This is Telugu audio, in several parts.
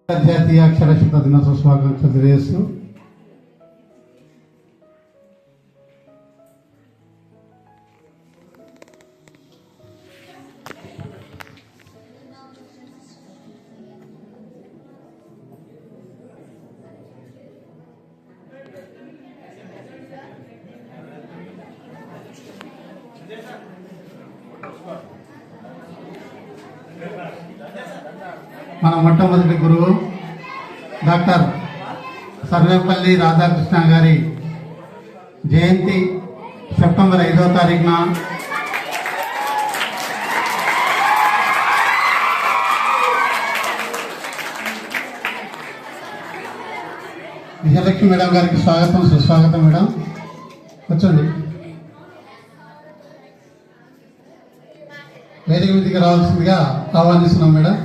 జాతీయ అక్షరాస్యత దినోత్సవ శుభాకాంక్షలు తెలియజేస్తూ మన మొట్టమొదటి గురువు డాక్టర్ సర్వేపల్లి రాధాకృష్ణ గారి జయంతి సెప్టెంబర్ 5వ తారీఖున విజయలక్ష్మి మేడం గారికి స్వాగతం, సుస్వాగతం. మేడం కూర్చోండి. వేదిక మీదకి రావాల్సిందిగా ఆహ్వానిస్తున్నాం. మేడం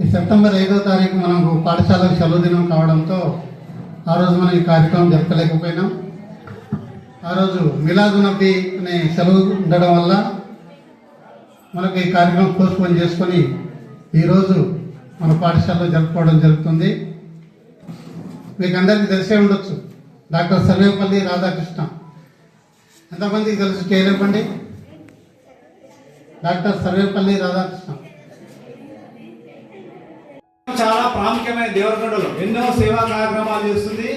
ఈ సెప్టెంబర్ 5వ తారీఖు మనకు పాఠశాలకు సెలవు దినం కావడంతో ఆ రోజు మనం ఈ కార్యక్రమం జరపలేకపోయినాం. ఆ రోజు మిలాదునబీ అనే సెలవు ఉండడం వల్ల మనకు ఈ కార్యక్రమం పోస్ట్పోన్ చేసుకొని ఈరోజు మన పాఠశాలలో జరుపుకోవడం జరుగుతుంది. మీకు అందరికీ తెలిసే ఉండొచ్చు, డాక్టర్ సర్వేపల్లి రాధాకృష్ణ. ఎంతమందికి తెలుసు? చేయలేపండి. డాక్టర్ సర్వేపల్లి రాధాకృష్ణ చాలా ప్రాముఖ్యమైన దేవరకొండలో ఎన్నో సేవా కార్యక్రమాలు చేస్తుంది.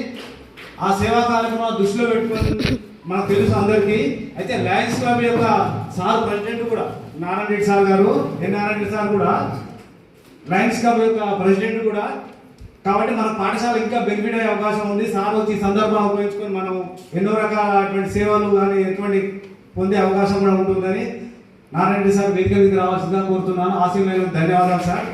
ఆ సేవా కార్యక్రమాలు దృష్టిలో పెట్టుకొని మనకు తెలుసు అందరికీ. అయితే లయన్స్ క్లబ్ యొక్క సార్ ప్రెసిడెంట్ కూడా నారాయణ రెడ్డి సార్ గారు, నారాయణ రెడ్డి సార్ కూడా లయన్స్ క్లబ్ యొక్క ప్రెసిడెంట్ కూడా. కాబట్టి మన పాఠశాల ఇంకా బెనిఫిట్ అయ్యే అవకాశం ఉంది. సార్ వచ్చి ఈ సందర్భాన్ని ఉపయోగించుకొని మనం ఎన్నో రకాలటువంటి సేవలు కానీ ఎటువంటి పొందే అవకాశం కూడా ఉంటుందని నారాయణ రెడ్డి సార్ వేదిక మీదకి రావాల్సిందిగా కోరుతున్నాను. ఆశీర్వాదాలకు ధన్యవాదాలు సార్.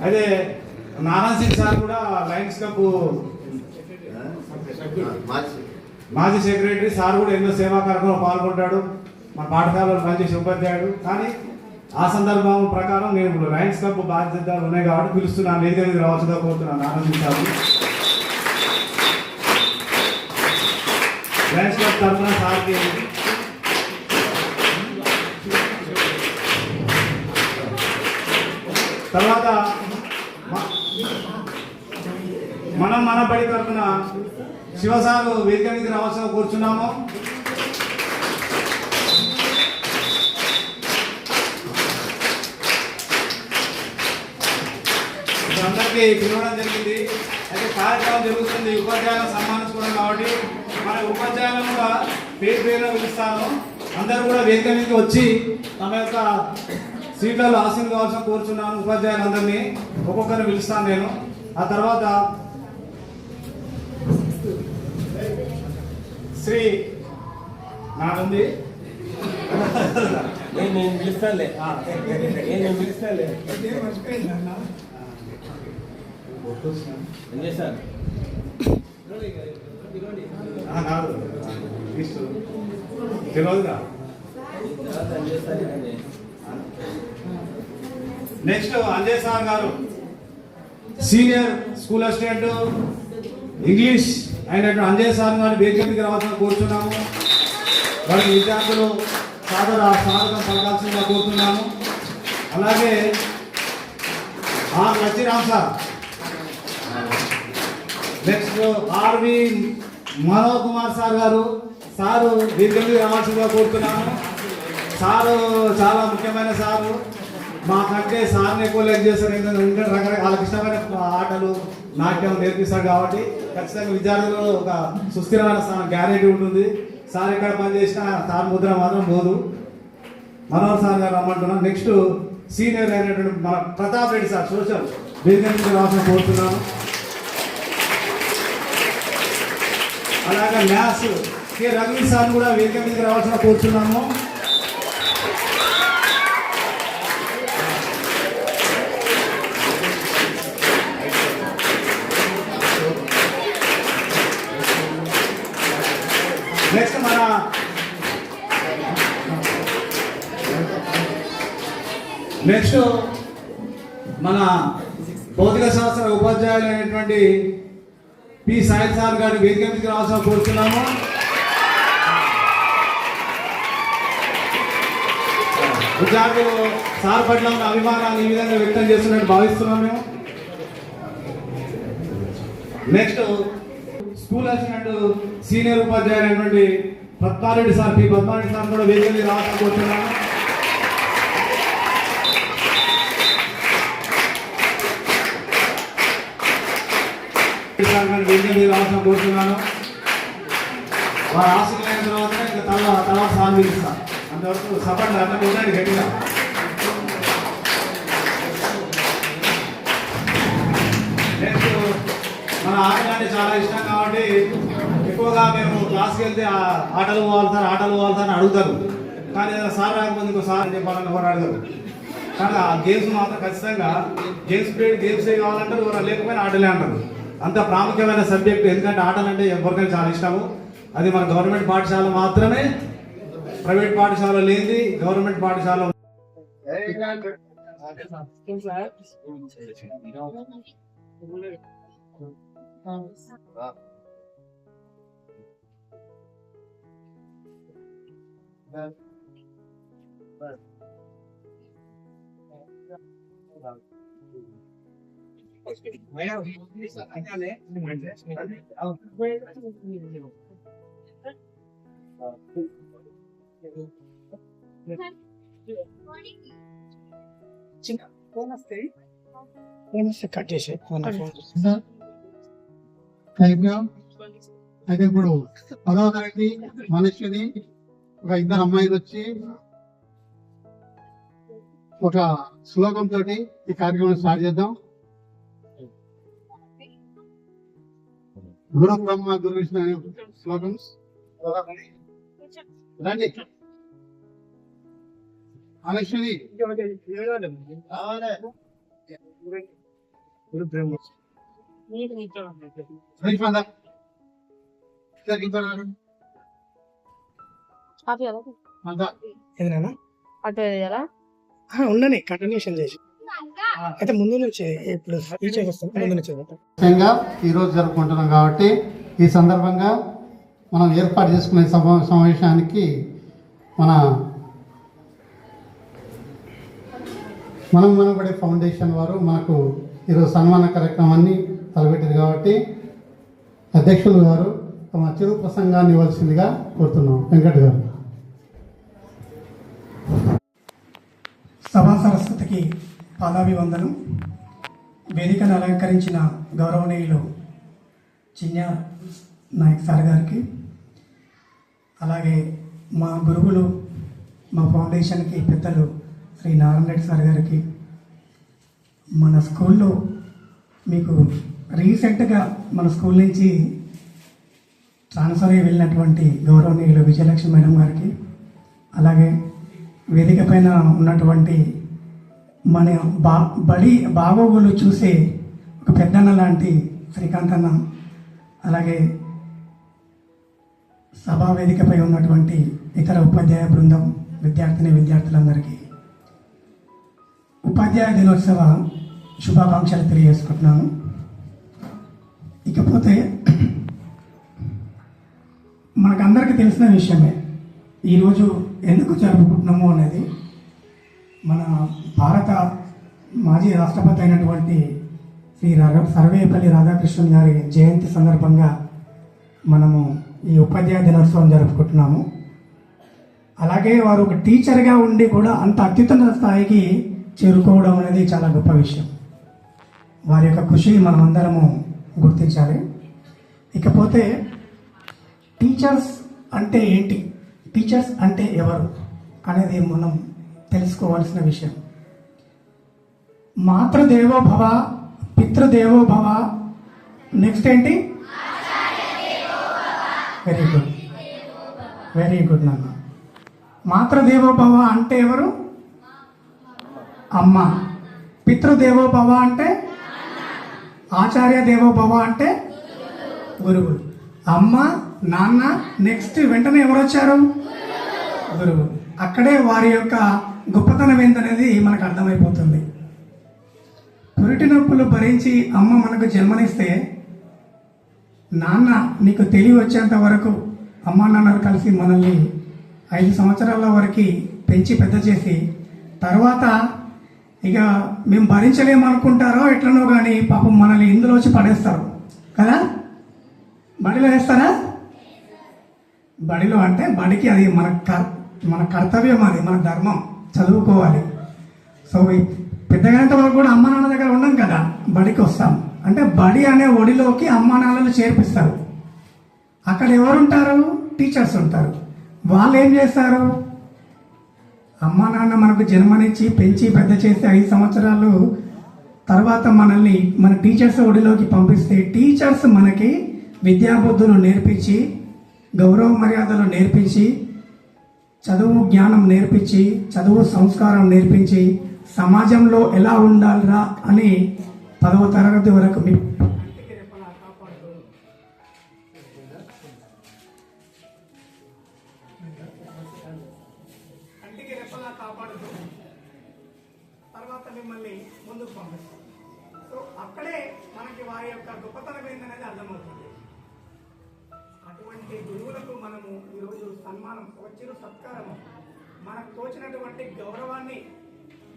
అదే నారాయణ సింగ్ సార్ కూడా లయన్స్ క్లబ్ మాజీ సెక్రటరీ సార్ కూడా ఎన్నో సేవా కార్యక్రమంలో పాల్గొంటాడు. మా పాఠశాలలో పనిచేసే ఉపాధ్యాయుడు. కానీ ఆ సందర్భం ప్రకారం నేను లయన్స్ క్లబ్ బాధ్యతలు ఉన్నాయి కాబట్టి పిలుస్తున్నాను. వేదిక మీద రావాల్సిందిగా కోరుతున్నాను Narayana Singh sir. Lions club తరఫున సార్కి తర్వాత మనం మన బడి తరఫున శివసారు వేదిక మీద రావాల్సిన కూర్చున్నాము. అందరికీ పిలవడం జరిగింది. అయితే కార్యక్రమం జరుగుతుంది, ఉపాధ్యాయులను సన్మానించుకోవడం కాబట్టి మన ఉపాధ్యాయులను కూడా పేరు పేరుగా పిలుస్తాను. అందరూ కూడా వేదిక మీదకి వచ్చి తమ యొక్క సీట్లలో ఆసీన కావాల్సిన కోరుచున్నాను. ఉపాధ్యాయులందరినీ ఒక్కొక్కరిని పిలుస్తాను నేను. ఆ తర్వాత శ్రీ నాకుంది పిలుస్తాలే కాదు తెలియదుగా. నెక్స్ట్ అంజయ్ సార్ గారు సీనియర్ స్కూల్ అసిస్టెంట్ ఇంగ్లీష్ అయినటువంటి అంజయ్ సార్ గారిని వేదిక మీదకి రావాల్సిన కోరుతున్నాము. వారి విద్యార్థులు స్వాగతం పలకాల్సిందిగా కోరుతున్నాము. అలాగే R Lachiram sir, next R V Manoj Kumar sir గారు, సారు వేదిక మీద రావాల్సిందిగా కోరుతున్నాము. సారు చాలా ముఖ్యమైన సారు. మాకంటే సార్ని ఎక్కువ లెక్క చేస్తారు. ఎందుకంటే రకరకాల వాళ్ళకి ఇష్టమైన ఆటలు నాట్యం నేర్పిస్తారు కాబట్టి ఖచ్చితంగా విద్యార్థులలో ఒక సుస్థిరమైన స్థానం గ్యారెంటీ ఉంటుంది. సార్ ఎక్కడ పనిచేసినా సార్ ముద్ర మాత్రం పోదు. మనోహర్ సార్ గారు రమ్మంటున్నాం. నెక్స్ట్ సీనియర్ అయినటువంటి మన ప్రతాప్ రెడ్డి సార్ సోషల్ వేదిక మీద రావాల్సిన కోరుతున్నాను. అలాగే మ్యాథ్స్ కె రఘువీర్ సార్ కూడా వేదిక మీదకి రావాల్సిన కోరుతున్నాము. నెక్స్ట్ మన నెక్స్ట్ మన భౌతిక శాస్త్ర ఉపాధ్యాయులు అయినటువంటి పి సాయి సార్ గారి వేదిక మీదకి రావాల్సిన కోరుతున్నాము. విద్యార్థులు సార్ పట్ల ఉన్న అభిమానాన్ని ఈ విధంగా వ్యక్తం చేస్తున్నట్టు భావిస్తున్నాం మేము. నెక్స్ట్ స్కూల్ అసిస్టెంట్ సీనియర్ ఉపాధ్యాయులు అయినటువంటి Padma Reddy sir P Padma Reddy sir కూడా వేదిక మీద రావాల్సిన కోరుతున్నాము. వేదిక మీద రావాల్సిన కోరుతున్నాను. వారు ఆశలు అయిన తర్వాత ఇంకా తర్వాత సార్ పిలుస్తాను. అంతవరకు సపోర్ట్ అట్లా ఉండండి గట్టిగా. నెక్స్ట్ మన ఆటలు అంటే చాలా ఇష్టం కాబట్టి ఎక్కువగా మేము క్లాస్కి వెళ్తే ఆటలు పోవాలి సార్ అని అడుగుతారు. కానీ ఏదైనా సార్ రాకపోతే ఇంకో సార్ అని చెప్పాలని ఎవరు అడగరు. కానీ ఆ గేమ్స్ మాత్రం ఖచ్చితంగా గేమ్స్ పీరియడ్ గేమ్సే కావాలంటారు, ఎవరు లేకపోయినా ఆటలే అంటారు. అంత ప్రాముఖ్యమైన సబ్జెక్టు. ఎందుకంటే ఆటలు అంటే ఎవరికైనా చాలా ఇష్టము. అది మన గవర్నమెంట్ పాఠశాల మాత్రమే, ప్రైవేట్ పాఠశాల లేనిది గవర్నమెంట్ పాఠశాల. అయితే ఇప్పుడు 10వ తరగతి మనిషిని ఒక ఇద్దరు అమ్మాయిలు వచ్చి ఒక శ్లోకం తోటి ఈ కార్యక్రమం స్టార్ట్ చేద్దాం. గురు బ్రహ్మ గురు విష్ణు అనే శ్లోకం రండి. అలక్ష్మి ఉండని కంటిన్యూషన్ చేసి అయితే ముందు నుంచి ఇప్పుడు ముందు నుంచి ఈరోజు జరుపుకుంటున్నాం కాబట్టి ఈ సందర్భంగా మనం ఏర్పాటు చేసుకునే సమావేశానికి మనబడే ఫౌండేషన్ వారు మనకు ఈరోజు సన్మాన కార్యక్రమాన్ని తలపెట్టారు కాబట్టి అధ్యక్షులు గారు తమ చిరు ప్రసంగాన్ని ఇవ్వాల్సిందిగా కోరుతున్నాం. వెంకట్ గారు. సభా సరస్వతికి పాదాభివందనం. వేదికను అలంకరించిన గౌరవనీయులు చిన్య నాయక్ సార్ గారికి, అలాగే మా గురువులు మా ఫౌండేషన్కి పెద్దలు శ్రీ నారాయణ రెడ్డి సార్ గారికి, మన స్కూల్లో మీకు రీసెంట్గా మన స్కూల్ నుంచి ట్రాన్స్ఫర్ అయ్యి వెళ్ళినటువంటి గౌరవనీయులు విజయలక్ష్మి మేడం గారికి, అలాగే వేదిక పైన ఉన్నటువంటి మన బడి బాగోగులు చూసే ఒక పెద్దన్న లాంటి శ్రీకాంత్ అన్న, అలాగే సభా వేదికపై ఉన్నటువంటి ఇతర ఉపాధ్యాయ బృందం, విద్యార్థులందరికీ ఉపాధ్యాయ దినోత్సవ శుభాకాంక్షలు తెలియజేసుకుంటున్నాను. ఇకపోతే మనకందరికీ తెలిసిన విషయమే ఈరోజు ఎందుకు జరుపుకుంటున్నాము అనేది. మన భారత మాజీ రాష్ట్రపతి అయినటువంటి శ్రీ సర్వేపల్లి రాధాకృష్ణన్ గారి జయంతి సందర్భంగా మనము ఈ ఉపాధ్యాయ దినోత్సవం జరుపుకుంటున్నాము. అలాగే వారు ఒక టీచర్గా ఉండి కూడా అంత అత్యున్నత స్థాయికి చేరుకోవడం అనేది చాలా గొప్ప విషయం. వారి యొక్క కృషి మనమందరము గుర్తించాలి. ఇకపోతే టీచర్స్ అంటే ఏంటి, టీచర్స్ అంటే ఎవరు అనేది మనం తెలుసుకోవాల్సిన విషయం. మాతృదేవో భవ, పితృదేవో భవ, నెక్స్ట్ ఏంటి? వెరీ గుడ్ నాన్న. మాతృదేవో భవ అంటే ఎవరు? అమ్మ. పితృదేవో భవ అంటే? ఆచార్య దేవో భవ అంటే? గురువులు. అమ్మ, నాన్న, నెక్స్ట్ వెంటనే ఎవరు వచ్చారు? గురువు. అక్కడే వారి యొక్క గొప్పతనం ఏంటనేది మనకు అర్థమైపోతుంది. పురిటి నొప్పులు భరించి అమ్మ మనకు జన్మనిస్తే నాన్న నీకు తెలివి వచ్చేంత వరకు అమ్మా నాన్నలు కలిసి మనల్ని 5 సంవత్సరాల వరకు పెంచి పెద్ద చేసి తర్వాత ఇక మేము భరించలేమనుకుంటారో ఎట్లనో కానీ పాపం మనల్ని ఇందులో వచ్చి పడేస్తారు కదా. బడిలో వేస్తారా? బడిలో అంటే బడికి అది మన కర్తవ్యం, అది మన ధర్మం, చదువుకోవాలి. సో పెద్దగైనంత వరకు కూడా అమ్మ నాన్న దగ్గర ఉన్నాం కదా, బడికి వస్తాం. అంటే బడి అనే ఒడిలోకి అమ్మ నాన్నలు చేర్పిస్తారు. అక్కడ ఎవరుంటారు? టీచర్స్ ఉంటారు. వాళ్ళు ఏం చేస్తారు? అమ్మ నాన్న మనకు జన్మనిచ్చి పెంచి పెద్ద చేసి 5 సంవత్సరాలు తర్వాత మనల్ని మన టీచర్స్ ఒడిలోకి పంపిస్తే టీచర్స్ మనకి విద్యాబుద్ధులు నేర్పించి, గౌరవ మర్యాదలు నేర్పించి, చదువు జ్ఞానం నేర్పించి, చదువు సంస్కారం నేర్పించి, సమాజంలో ఎలా ఉండాలిరా అని 10వ తరగతి వరకు మీ కంటికి రెప్పలా కాపాడుతూ తర్వాత మిమ్మల్ని ముందుకు పంపిస్తాం. సో అక్కడే మనకి వారి యొక్క గొప్పతనం ఏందనేది అర్థమవుతుంది. అటువంటి గురువులకు మనము ఈరోజు సన్మానం, వచ్చిన సత్కారము, మనకు తోచినటువంటి గౌరవాన్ని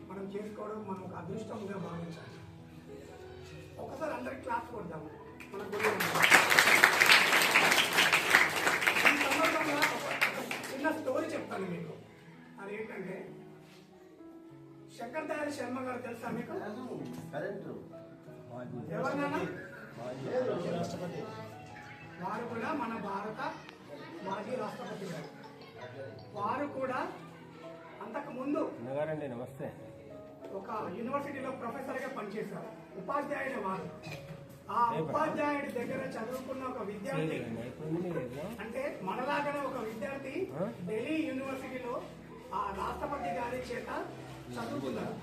మనం చేసుకోవడం మనం ఒక అదృష్టంగా భావించాలి. ఒకసారి అందరికి క్లాస్ కొడదాము మన గురువు. ఈ సందర్భంగా ఒక చిన్న స్టోరీ చెప్తాను మీకు. అదేంటంటే శంకర్ దయాళ్ శర్మ గారు తెలుసా మీకు? ఎవరినైనా? వారు కూడా మన భారత మాజీ రాష్ట్రపతి గారు. వారు కూడా అంతకు ముందు నమస్తే ఒక యూనివర్సిటీలో ప్రొఫెసర్ గా పనిచేశారు. ఉపాధ్యాయుడు వారు. ఆ ఉపాధ్యాయుడి దగ్గర చదువుకున్న ఒక విద్యార్థి, అంటే మనలాగానే ఒక విద్యార్థి ఢిల్లీ యూనివర్సిటీలో ఆ రాష్ట్రపతి గారి చేత చదువుకున్నారు.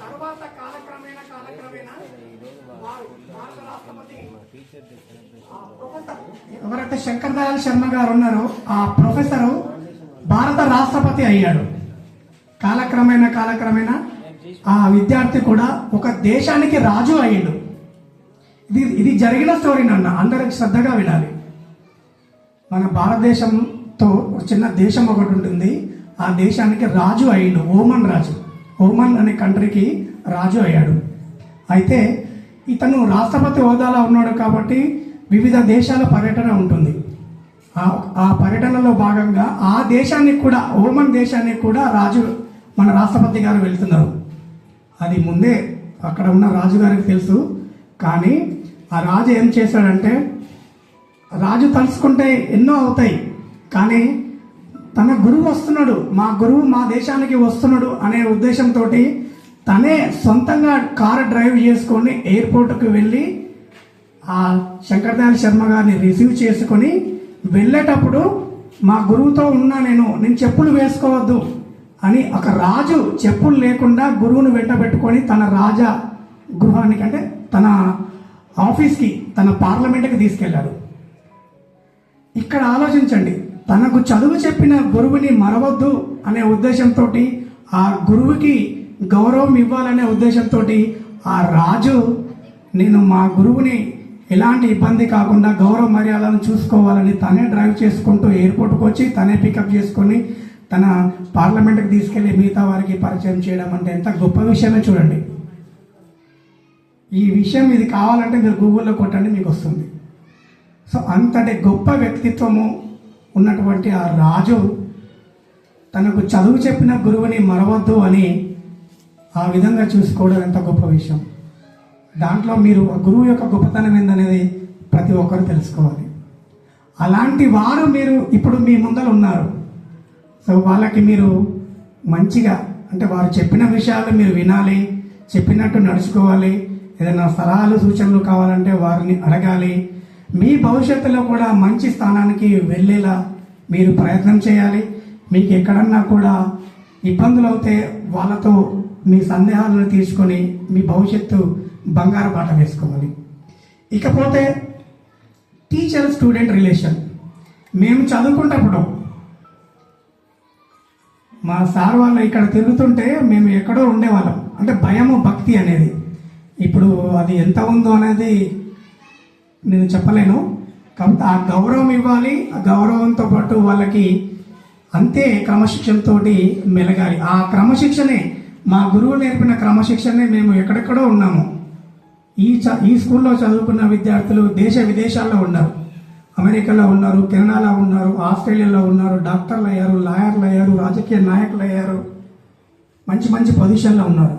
తర్వాత కాలక్రమేణా వారు భారత రాష్ట్రపతి ఎవరైతే శంకర్ దయాళ్ శర్మ గారు ఉన్నారో ఆ ప్రొఫెసరు భారత రాష్ట్రపతి అయ్యాడు. కాలక్రమేణా ఆ విద్యార్థి కూడా ఒక దేశానికి రాజు అయ్యాడు. ఇది జరిగిన స్టోరీ నాన్న, అందరూ శ్రద్ధగా వినాలి. మన భారతదేశంతో చిన్న దేశం ఒకటి ఉంటుంది. ఆ దేశానికి రాజు అయ్యాడు. ఓమన్ రాజు, ఓమన్ అనే కంట్రీకి రాజు అయ్యాడు. అయితే ఇతను రాష్ట్రపతి హోదాలో ఉన్నాడు కాబట్టి వివిధ దేశాల పర్యటన ఉంటుంది. ఆ పర్యటనలో భాగంగా ఆ దేశానికి కూడా, ఓమన్ దేశానికి కూడా రాజు మన రాష్ట్రపతి గారు వెళ్తున్నారు. అది ముందే అక్కడ ఉన్న రాజుగారికి తెలుసు. కానీ ఆ రాజు ఏం చేశాడంటే, రాజు తలుచుకుంటే ఎన్నో అవుతాయి, కానీ తన గురువు వస్తున్నాడు, మా గురువు మా దేశానికి వస్తున్నాడు అనే ఉద్దేశంతో తనే సొంతంగా కారు డ్రైవ్ చేసుకొని ఎయిర్పోర్ట్కి వెళ్ళి ఆ శంకర్ దయాళ్ శర్మ గారిని రిసీవ్ చేసుకొని వెళ్ళేటప్పుడు మా గురువుతో ఉన్నా నేను చెప్పులు వేసుకోవద్దు అని ఒక రాజు చెప్పులు లేకుండా గురువును వెంటబెట్టుకొని తన రాజా గృహానికి, అంటే తన ఆఫీస్కి, తన పార్లమెంట్కి తీసుకెళ్లాడు. ఇక్కడ ఆలోచించండి, తనకు చదువు చెప్పిన గురువుని మరవద్దు అనే ఉద్దేశంతో, ఆ గురువుకి గౌరవం ఇవ్వాలనే ఉద్దేశంతో ఆ రాజు నేను మా గురువుని ఎలాంటి ఇబ్బంది కాకుండా గౌరవ మర్యాదలను చూసుకోవాలని తనే డ్రైవ్ చేసుకుంటూ ఎయిర్పోర్ట్కి వచ్చి తనే పికప్ చేసుకొని తన పార్లమెంట్కి తీసుకెళ్లి మిగతా వారికి పరిచయం చేయడం అంటే ఎంత గొప్ప విషయమే చూడండి. ఈ విషయం ఇది కావాలంటే మీరు గూగుల్లో కొట్టండి, మీకు వస్తుంది. సో అంతటి గొప్ప వ్యక్తిత్వము ఉన్నటువంటి ఆ రాజు తనకు చదువు చెప్పిన గురువుని మరవద్దు అని ఆ విధంగా చూసుకోవడం ఎంత గొప్ప విషయం. దాంట్లో మీరు గురువు యొక్క గొప్పతనం ఏందనేది ప్రతి ఒక్కరు తెలుసుకోవాలి. అలాంటి వారు మీరు ఇప్పుడు మీ ముందర ఉన్నారు. సో వాళ్ళకి మీరు మంచిగా, అంటే వారు చెప్పిన విషయాలు మీరు వినాలి, చెప్పినట్టు నడుచుకోవాలి. ఏదైనా సలహాలు సూచనలు కావాలంటే వారిని అడగాలి. మీ భవిష్యత్తులో కూడా మంచి స్థానానికి వెళ్ళేలా మీరు ప్రయత్నం చేయాలి. మీకు ఎక్కడన్నా కూడా ఇబ్బందులు అవుతే వాళ్ళతో మీ సందేహాలను తీర్చుకొని మీ భవిష్యత్తు బంగారు బాట వేసుకోవాలి. ఇకపోతే టీచర్ స్టూడెంట్ రిలేషన్. మేము చదువుకున్నప్పుడు మా సార్ వాళ్ళు ఇక్కడ తిరుగుతుంటే మేము ఎక్కడో ఉండేవాళ్ళం, అంటే భయము భక్తి అనేది. ఇప్పుడు అది ఎంత ఉందో అనేది నేను చెప్పలేను. కాబట్టి ఆ గౌరవం ఇవ్వాలి, ఆ గౌరవంతో పాటు వాళ్ళకి అంతే క్రమశిక్షణతో మెలగాలి. ఆ క్రమశిక్షణే మా గురువు నేర్పిన క్రమశిక్షణే మేము ఎక్కడెక్కడో ఉన్నాము. ఈ స్కూల్లో చదువుకున్న విద్యార్థులు దేశ విదేశాల్లో ఉన్నారు. అమెరికాలో ఉన్నారు, కెనడాలో ఉన్నారు, ఆస్ట్రేలియాలో ఉన్నారు, డాక్టర్లు అయ్యారు, లాయర్లు అయ్యారు, రాజకీయ నాయకులు అయ్యారు, మంచి మంచి పొజిషన్లో ఉన్నారు.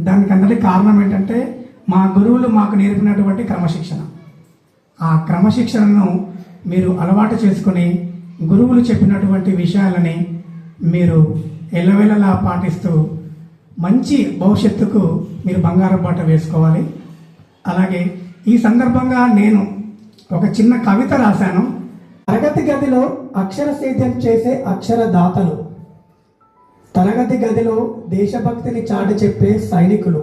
దానికి అందరికీ కారణం ఏంటంటే మా గురువులు మాకు నేర్పినటువంటి క్రమశిక్షణ. ఆ క్రమశిక్షణను మీరు అలవాటు చేసుకుని గురువులు చెప్పినటువంటి విషయాలని మీరు ఎల్లవేళలా పాటిస్తూ మంచి భవిష్యత్తుకు మీరు బంగారం బాట వేసుకోవాలి. అలాగే ఈ సందర్భంగా నేను ఒక చిన్న కవిత రాశాను. తరగతి గదిలో అక్షర సేద్యం చేసే అక్షరదాతలు, తరగతి గదిలో దేశభక్తిని చాటి చెప్పే సైనికులు,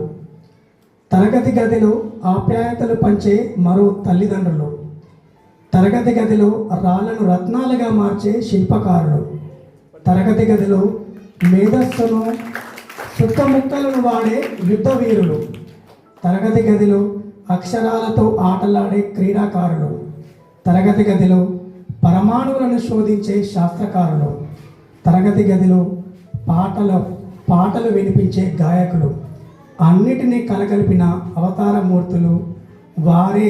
తరగతి గదిలో ఆప్యాయతలు పంచే మరో తల్లిదండ్రులు, తరగతి గదిలో రాళ్లను రత్నాలుగా మార్చే శిల్పకారులు, తరగతి గదిలో మేధస్సును సుత్తముక్కలను వాడే యుద్ధ వీరులు, తరగతి గదిలో అక్షరాలతో ఆటలాడే క్రీడాకారులు, తరగతి గదిలో పరమాణువులను శోధించే శాస్త్రకారులు, తరగతి గదిలో పాటలు వినిపించే గాయకులు, అన్నిటినీ కలగలిపిన అవతార మూర్తులు, వారే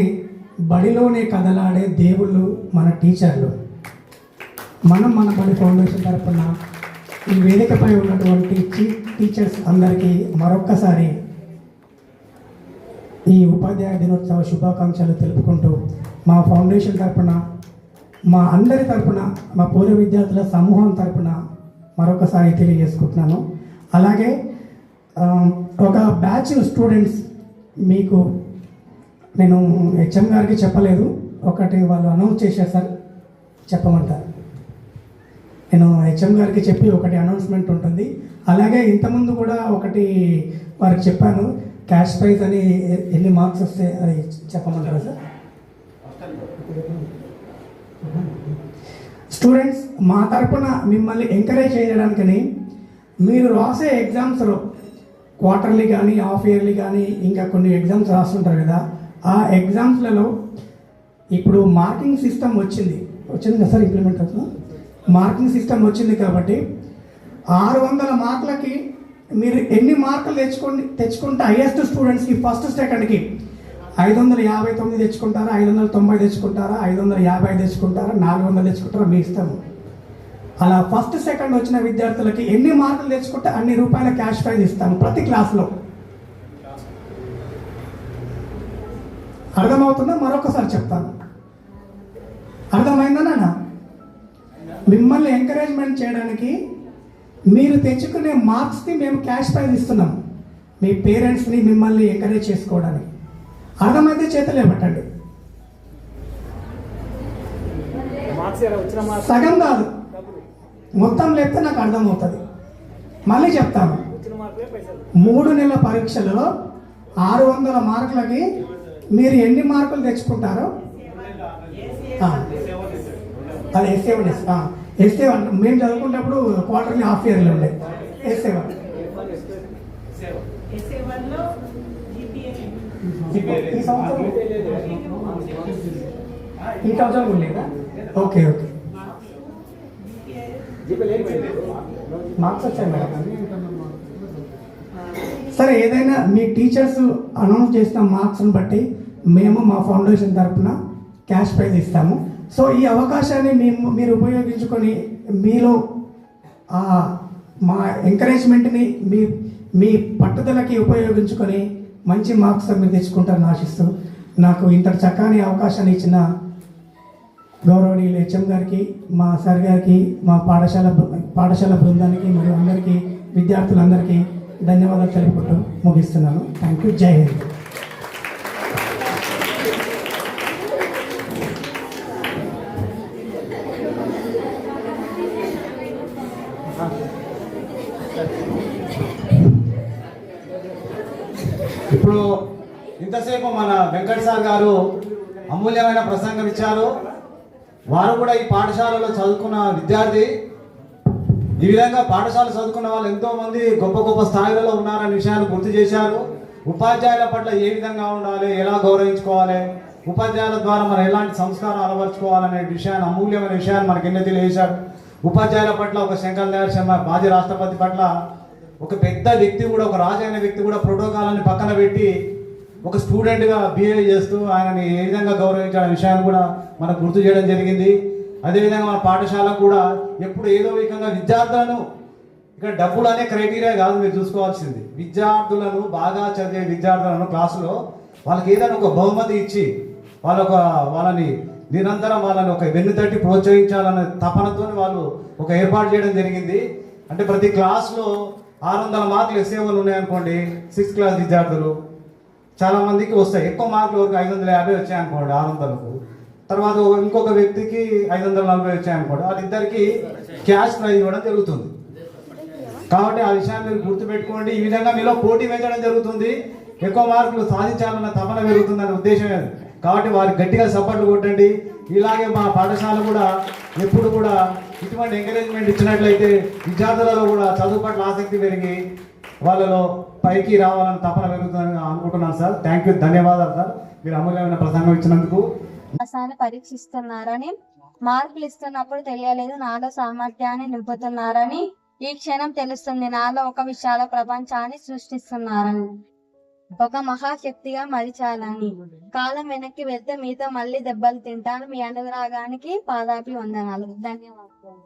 బడిలోనే కదలాడే దేవుళ్ళు మన టీచర్లు. మన బడి ఫౌండేషన్ తరఫున ఈ వేదికపై ఉన్నటువంటి చీఫ్ టీచర్స్ అందరికీ మరొక్కసారి ఈ ఉపాధ్యాయ దినోత్సవ శుభాకాంక్షలు తెలుపుకుంటూ మా ఫౌండేషన్ తరఫున, మా అందరి తరఫున, మా పూర్వ విద్యార్థుల సమూహం తరఫున మరొకసారి తెలియజేసుకుంటున్నాను. అలాగే ఒక బ్యాచ్ స్టూడెంట్స్ మీకు నేను హెచ్ఎం గారికి చెప్పలేదు, ఒకటి వాళ్ళు అనౌన్స్ చేశారు సార్, చెప్పమంటారు. నేను హెచ్ఎం గారికి చెప్పి ఒకటి అనౌన్స్మెంట్ ఉంటుంది. అలాగే ఇంతకుముందు కూడా ఒకటి వారికి చెప్పాను, క్యాష్ ప్రైజ్ అని ఎన్ని మార్క్స్ వస్తే అది చెప్పమంటారా సార్? స్టూడెంట్స్, మా తరపున మిమ్మల్ని ఎంకరేజ్ చేయడానికని మీరు రాసే ఎగ్జామ్స్లో క్వార్టర్లీ కానీ హాఫ్ ఇయర్లీ కానీ ఇంకా కొన్ని ఎగ్జామ్స్ రాస్తుంటారు కదా, ఆ ఎగ్జామ్స్లలో ఇప్పుడు మార్కింగ్ సిస్టమ్ వచ్చింది కదా సార్, ఇంప్లిమెంట్ అవుతుంది. మార్కింగ్ సిస్టమ్ వచ్చింది కాబట్టి 600 మార్కులకి మీరు ఎన్ని మార్కులు తెచ్చుకుంటే హైయెస్ట్ స్టూడెంట్స్కి ఫస్ట్ సెకండ్కి 559 తెచ్చుకుంటారా, 590 తెచ్చుకుంటారా, 550 తెచ్చుకుంటారా, 400 తెచ్చుకుంటారా, మీ ఇష్టము. అలా ఫస్ట్ సెకండ్ వచ్చిన విద్యార్థులకి ఎన్ని మార్కులు తెచ్చుకుంటే అన్ని రూపాయల క్యాష్ ప్రైజ్ ఇస్తాము ప్రతి క్లాస్లో. అర్థమవుతుందా? మరొకసారి చెప్తాను, అర్థమైందా నాన్న? మిమ్మల్ని ఎంకరేజ్మెంట్ చేయడానికి మీరు తెచ్చుకునే మార్క్స్కి మేము క్యాష్ ప్రైజ్ ఇస్తున్నాం, మీ పేరెంట్స్ని మిమ్మల్ని ఎంకరేజ్ చేసుకోవడానికి. అర్థమైతే చేతులే పట్టండి. సగం కాదు, మొత్తం లేకపోతే నాకు అర్థమవుతుంది. మళ్ళీ చెప్తాను, 3 నెలల పరీక్షలలో 600 మార్కులకి మీరు ఎన్ని మార్కులు తెచ్చుకుంటారో అది ఎస్ఏ1 మేము చదువుకున్నప్పుడు క్వార్టర్లీ హాఫ్ ఇయర్లీ ఉండే ఎస్ఏ1. ఈ సంవత్సరం ఉండేదా? ఓకే మార్క్స్ వచ్చాయి మేడం. సరే, ఏదైనా మీ టీచర్స్ అనౌన్స్ చేసిన మార్క్స్ని బట్టి మేము మా ఫౌండేషన్ తరఫున క్యాష్ ప్రైజ్ ఇస్తాము. సో ఈ అవకాశాన్ని మీరు ఉపయోగించుకొని మీలో మా ఎంకరేజ్మెంట్ని మీ పట్టుదలకి ఉపయోగించుకొని మంచి మార్క్స్ మీరు తెచ్చుకుంటారని ఆశిస్తూ నాకు ఇంతటి చక్కని అవకాశాన్ని ఇచ్చిన గౌరవనీయులు హెచ్ఎం గారికి, మా సార్ గారికి, మా పాఠశాల బృందానికి మరియు అందరికీ, విద్యార్థులందరికీ ధన్యవాదాలు తెలుపుకుంటూ ముగిస్తున్నాను. Thank you. జై హింద్. ఇప్పుడు ఇంతసేపు మన వెంకట్ సార్ గారు అమూల్యమైన ప్రసంగం ఇచ్చారు. వారు కూడా ఈ పాఠశాలలో చదువుకున్న విద్యార్థి. ఈ విధంగా పాఠశాల చదువుకున్న వాళ్ళు ఎంతో మంది గొప్ప గొప్ప స్థాయిలలో ఉన్నారనే విషయాన్ని గుర్తు చేశారు. ఉపాధ్యాయుల పట్ల ఏ విధంగా ఉండాలి, ఎలా గౌరవించుకోవాలి, ఉపాధ్యాయుల ద్వారా మనం ఎలాంటి సంస్కారం అలవర్చుకోవాలనే విషయాన్ని, అమూల్యమైన విషయాన్ని మనకి ఎన్నో తెలియజేశారు. ఉపాధ్యాయుల పట్ల ఒక శంకర్ దయాళ్ శర్మ మాజీ రాష్ట్రపతి పట్ల ఒక పెద్ద వ్యక్తి కూడా, ఒక రాజు అయిన వ్యక్తి కూడా ప్రోటోకాల్ని పక్కన పెట్టి ఒక స్టూడెంట్గా బిహేవ్ చేస్తూ ఆయనని ఏ విధంగా గౌరవించాలనే విషయాన్ని కూడా మనకు గుర్తు చేయడం జరిగింది. అదేవిధంగా మన పాఠశాల కూడా ఎప్పుడు ఏదో విధంగా విద్యార్థులను, ఇక్కడ డబ్బులు అనే క్రైటీరియా కాదు మీరు చూసుకోవాల్సింది, విద్యార్థులను బాగా చదివే విద్యార్థులను క్లాసులో వాళ్ళకి ఏదైనా ఒక బహుమతి ఇచ్చి వాళ్ళని నిరంతరం వాళ్ళని ఒక వెన్నుతట్టి ప్రోత్సహించాలనే తపనతో వాళ్ళు ఒక ఏర్పాటు చేయడం జరిగింది. అంటే ప్రతి క్లాస్లో 600 మార్కులు ఎస్ఏఓలు ఉన్నాయనుకోండి, 6th క్లాస్ విద్యార్థులు చాలా మందికి వస్తాయి. ఎక్కువ మార్కులు వరకు 550 వచ్చాయనుకోండి 600కు, తర్వాత ఇంకొక వ్యక్తికి 540 వచ్చాయనుకోండి, వాళ్ళిద్దరికి క్యాష్ ప్రైజ్ ఇవ్వడం జరుగుతుంది. కాబట్టి ఆ విషయాన్ని మీరు గుర్తుపెట్టుకోండి. ఈ విధంగా మీలో పోటీ పెంచడం జరుగుతుంది, ఎక్కువ మార్కులు సాధించాలన్న తపన పెరుగుతుందనే ఉద్దేశం అది. కాబట్టి వారికి గట్టిగా సపోర్ట్లు కొట్టండి. ఇలాగే మా పాఠశాల కూడా ఎప్పుడు కూడా ఇటువంటి ఎంకరేజ్మెంట్ ఇచ్చినట్లయితే విద్యార్థులలో కూడా చదువు పట్ల ఆసక్తి పెరిగి వాళ్ళలో పైకి రావాలని తపన పెరుగుతుందని అనుకుంటున్నాను సార్. థ్యాంక్ యూ, ధన్యవాదాలు సార్, మీరు అమూల్యమైన ప్రసంగం ఇచ్చినందుకు. పరీక్షిస్తున్నారని, మార్కులు ఇస్తున్నప్పుడు తెలియలేదు నాలో సామర్థ్యాన్ని నింపుతున్నారని, ఈ క్షణం తెలుస్తుంది నాలో ఒక విశాల ప్రపంచాన్ని సృష్టిస్తున్నారని, ఒక మహాశక్తిగా మరిచాలని, కాలం వెనక్కి వెళ్తే మీతో మళ్ళీ దెబ్బలు తింటాను, మీ అనురాగానికి పాదాపి వందనాలు. ధన్యవాదాలు.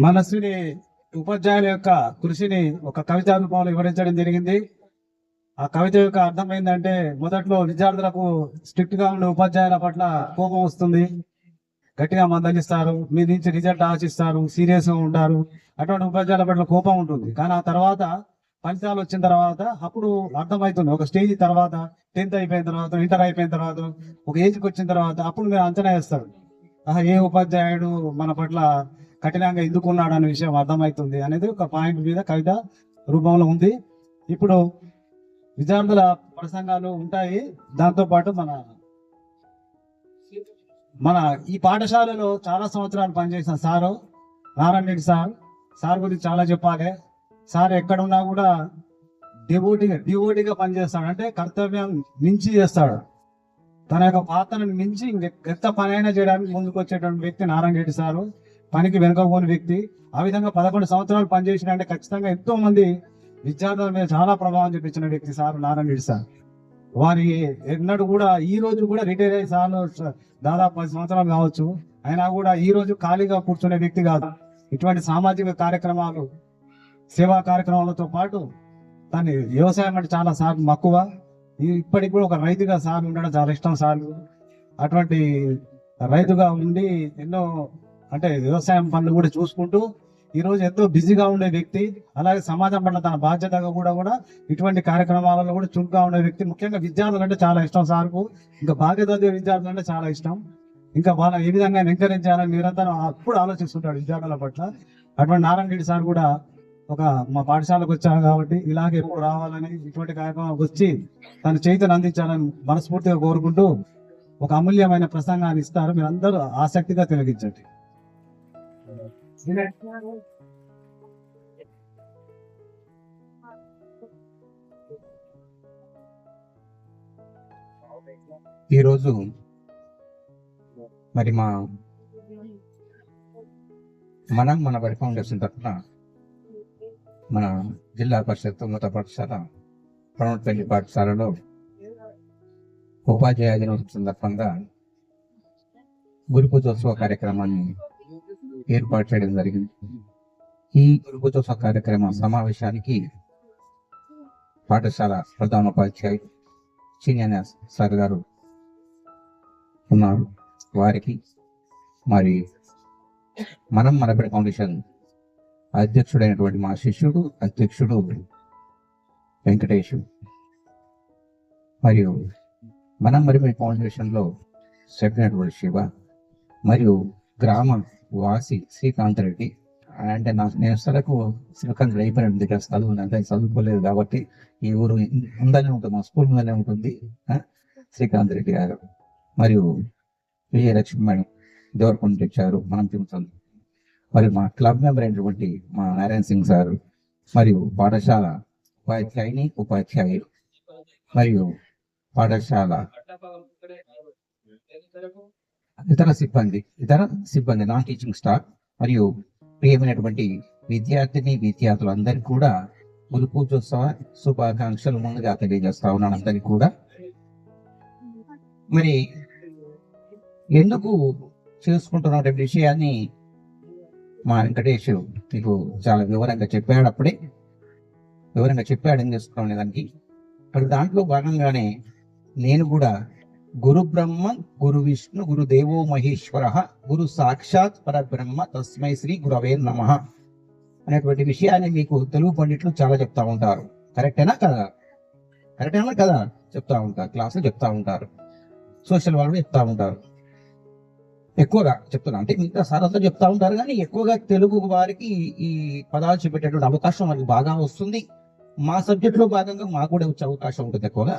మనస్విని ఉపాధ్యాయుల యొక్క కృషిని ఒక కవిత రూపంలో వివరించడం జరిగింది. ఆ కవిత యొక్క అర్థం ఏంటంటే, మొదట్లో విద్యార్థులకు స్ట్రిక్ట్ గా ఉండే ఉపాధ్యాయుల పట్ల కోపం వస్తుంది, గట్టిగా మందలిస్తారు, మీ నుంచి రిజల్ట్ ఆశిస్తారు, సీరియస్ గా ఉంటారు. అటువంటి ఉపాధ్యాయుల పట్ల కోపం ఉంటుంది. కానీ ఆ తర్వాత ఫలితాలు వచ్చిన తర్వాత అప్పుడు అర్థమవుతుంది. ఒక స్టేజ్ తర్వాత 10th అయిపోయిన తర్వాత, ఇంటర్ అయిపోయిన తర్వాత, ఒక ఏజ్కి వచ్చిన తర్వాత అప్పుడు మీరు అంచనా వేస్తారు, ఏ ఉపాధ్యాయుడు మన పట్ల కఠినంగా ఎందుకున్నాడు అనే విషయం అర్థమవుతుంది అనేది ఒక పాయింట్ మీద కవిత రూపంలో ఉంది. ఇప్పుడు విద్యార్థుల ప్రసంగాలు ఉంటాయి. దాంతోపాటు మన ఈ పాఠశాలలో చాలా సంవత్సరాలు పనిచేసిన సారు నారాయణ రెడ్డి సార్ గురించి చాలా చెప్పాలి. సార్ ఎక్కడున్నా కూడా డివోటీగా పనిచేస్తాడు. అంటే కర్తవ్యం మించి చేస్తాడు. తన యొక్క పాత్రను మించి ఎంత పనైనా చేయడానికి ముందుకు వచ్చేటువంటి వ్యక్తి నారాయణ రెడ్డి సారు. పనికి వెనుకపోని వ్యక్తి. ఆ విధంగా 11 సంవత్సరాలు పనిచేసిన అంటే ఖచ్చితంగా ఎంతో మంది విద్యార్థుల మీద చాలా ప్రభావం చూపించిన వ్యక్తి సార్ నారాయణ రెడ్డి సార్. వారి ఎన్నడూ కూడా ఈ రోజు కూడా రిటైర్ అయ్యి సార్లు దాదాపు 10 సంవత్సరాలు కావచ్చు, అయినా కూడా ఈ రోజు ఖాళీగా కూర్చునే వ్యక్తి కాదు. ఇటువంటి సామాజిక కార్యక్రమాలు, సేవా కార్యక్రమాలతో పాటు దాన్ని వ్యవసాయం అంటే చాలా సార్ మక్కువ. ఇప్పటికి కూడా ఒక రైతుగా సార్ ఉండడం చాలా ఇష్టం సార్. అటువంటి రైతుగా ఉండి ఎన్నో అంటే వ్యవసాయం పనులు కూడా చూసుకుంటూ ఈరోజు ఎంతో బిజీగా ఉండే వ్యక్తి. అలాగే సమాజం పట్ల తన బాధ్యతగా కూడా ఇటువంటి కార్యక్రమాలలో కూడా చురుగ్గా ఉండే వ్యక్తి. ముఖ్యంగా విద్యార్థులు అంటే చాలా ఇష్టం సార్కు. ఇంకా బాగా చదివే విద్యార్థులు అంటే చాలా ఇష్టం. ఇంకా వాళ్ళని ఏ విధంగా ఎంకరేజ్ చేయాలని నిరంతరం అప్పుడు ఆలోచిస్తుంటాడు విద్యార్థుల పట్ల. అటువంటి నారాయణ రెడ్డి సార్ కూడా మా పాఠశాలకు వచ్చారు కాబట్టి ఇలాగే ఎప్పుడు రావాలని, ఇటువంటి కార్యక్రమాలకు వచ్చి తన చేతిని అందించాలని మనస్ఫూర్తిగా కోరుకుంటూ ఒక అమూల్యమైన ప్రసంగాన్ని ఇస్తారు. మీరందరూ ఆసక్తిగా తిలకించండి. ఈరోజు మరి మన బడి ఫౌండేషన్ తరఫున మన జిల్లా పరిషత్ ఉన్నత పాఠశాల పడమటిపల్లి పాఠశాలలో ఉపాధ్యాయ దినోత్సవం సందర్భంగా గురు పూజోత్సవ కార్యక్రమాన్ని ఏర్పాటు చేయడం జరిగింది. ఈ గురు పూజోత్సవ కార్యక్రమ సమావేశానికి పాఠశాల ప్రధానోపాధ్యాయులు సీనియర్ సార్ గారు ఉన్నారు. వారికి మరి మన బడి ఫౌండేషన్ అధ్యక్షుడైనటువంటి మా శిష్యుడు అధ్యక్షుడు వెంకటేష్, మరియు మన బడి ఫౌండేషన్ లో సభ్యునటువంటి శివ, మరియు గ్రామ వాసి శ్రీకాంత్ రెడ్డి. అంటే నేను అసలకు శ్రీకాంత్ రెడ్డి అయిపోయినట్టు దగ్గర చదువు అంటే చదువుకోలేదు కాబట్టి ఈ ఊరు ఉందనే ఉంటుంది, మా స్కూల్ ముందనే ఉంటుంది శ్రీకాంత్ రెడ్డి గారు. మరియు విజయలక్ష్మి మేడం దేవరకొండ తెచ్చారు, మనం చూసాం. మరియు మా క్లబ్ మెంబర్ అయినటువంటి మా నారాయణ సింగ్ సార్, మరియు పాఠశాల ఉపాధ్యాయుని ఉపాధ్యాయులు, మరియు పాఠశాల ఇతర సిబ్బంది నాన్ టీచింగ్ స్టాఫ్, మరియు ప్రియమైనటువంటి విద్యార్థులు అందరికీ కూడా గురు పూజోత్సవ శుభాకాంక్షలు ముందుగా తెలియజేస్తా ఉన్నాను అందరికీ కూడా. మరి ఎందుకు చేసుకుంటున్న విషయాన్ని మా వెంకటేష్ మీకు చాలా వివరంగా చెప్పాడు, ఏం చేసుకోవడం దానికి. మరి దాంట్లో భాగంగానే నేను కూడా గురు బ్రహ్మ గురు విష్ణు గురు దేవో మహేశ్వర గురు సాక్షాత్ పరబ్రహ్మ తస్మై శ్రీ గురవే నమః అనేటువంటి విషయాన్ని మీకు తెలుగు పండితులు చాలా చెప్తా ఉంటారు. కరెక్టేనా కదా చెప్తా ఉంటారు, క్లాసులు చెప్తా ఉంటారు, సోషల్ వాళ్ళు చెప్తా ఉంటారు. ఎక్కువగా చెప్తున్నా అంటే మిగతా సారంతో చెప్తా ఉంటారు, కానీ ఎక్కువగా తెలుగు వారికి ఈ పదాలు చెప్పేటటువంటి అవకాశం మనకి బాగా వస్తుంది. మా సబ్జెక్ట్ లో భాగంగా మాకు కూడా వచ్చే అవకాశం ఉంటుంది ఎక్కువగా.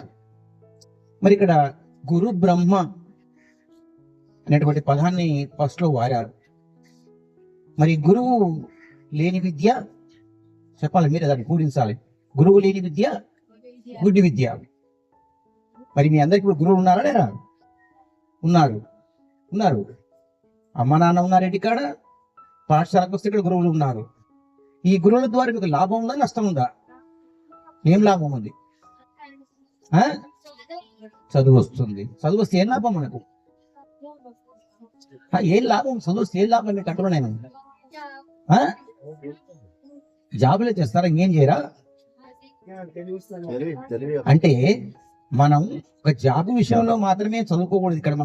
మరి ఇక్కడ గురు బ్రహ్మ అనేటువంటి పదాన్ని ఫస్ట్ లో వాడారు. మరి గురువు లేని విద్య చెప్పాలి, మీరే దాన్ని పూరించాలి. గురువు లేని విద్య గుడ్డి విద్య. మరి మీ అందరికి ఇప్పుడు గురువులు ఉన్నారా లేరా? ఉన్నారు. అమ్మ నాన్న ఉన్నారు ఇంటికాడ, పాఠశాలకు వస్తే ఇక్కడ గురువులు ఉన్నారు. ఈ గురువుల ద్వారా మీకు లాభం ఉందా నష్టం ఉందా? ఏం లాభం ఉంది? చదువు వస్తుంది. చదువు వస్తే ఏం లాభం మనకు? ఏం లాభం? చదువు వస్తే ఏం లాభం మీకు అంటున్నా నేను? జాబులే చేస్తారా, ఇంకేం చేయరా? అంటే మనం ఒక జాబ్ విషయంలో మాత్రమే చదువుకోకూడదు. ఇక్కడ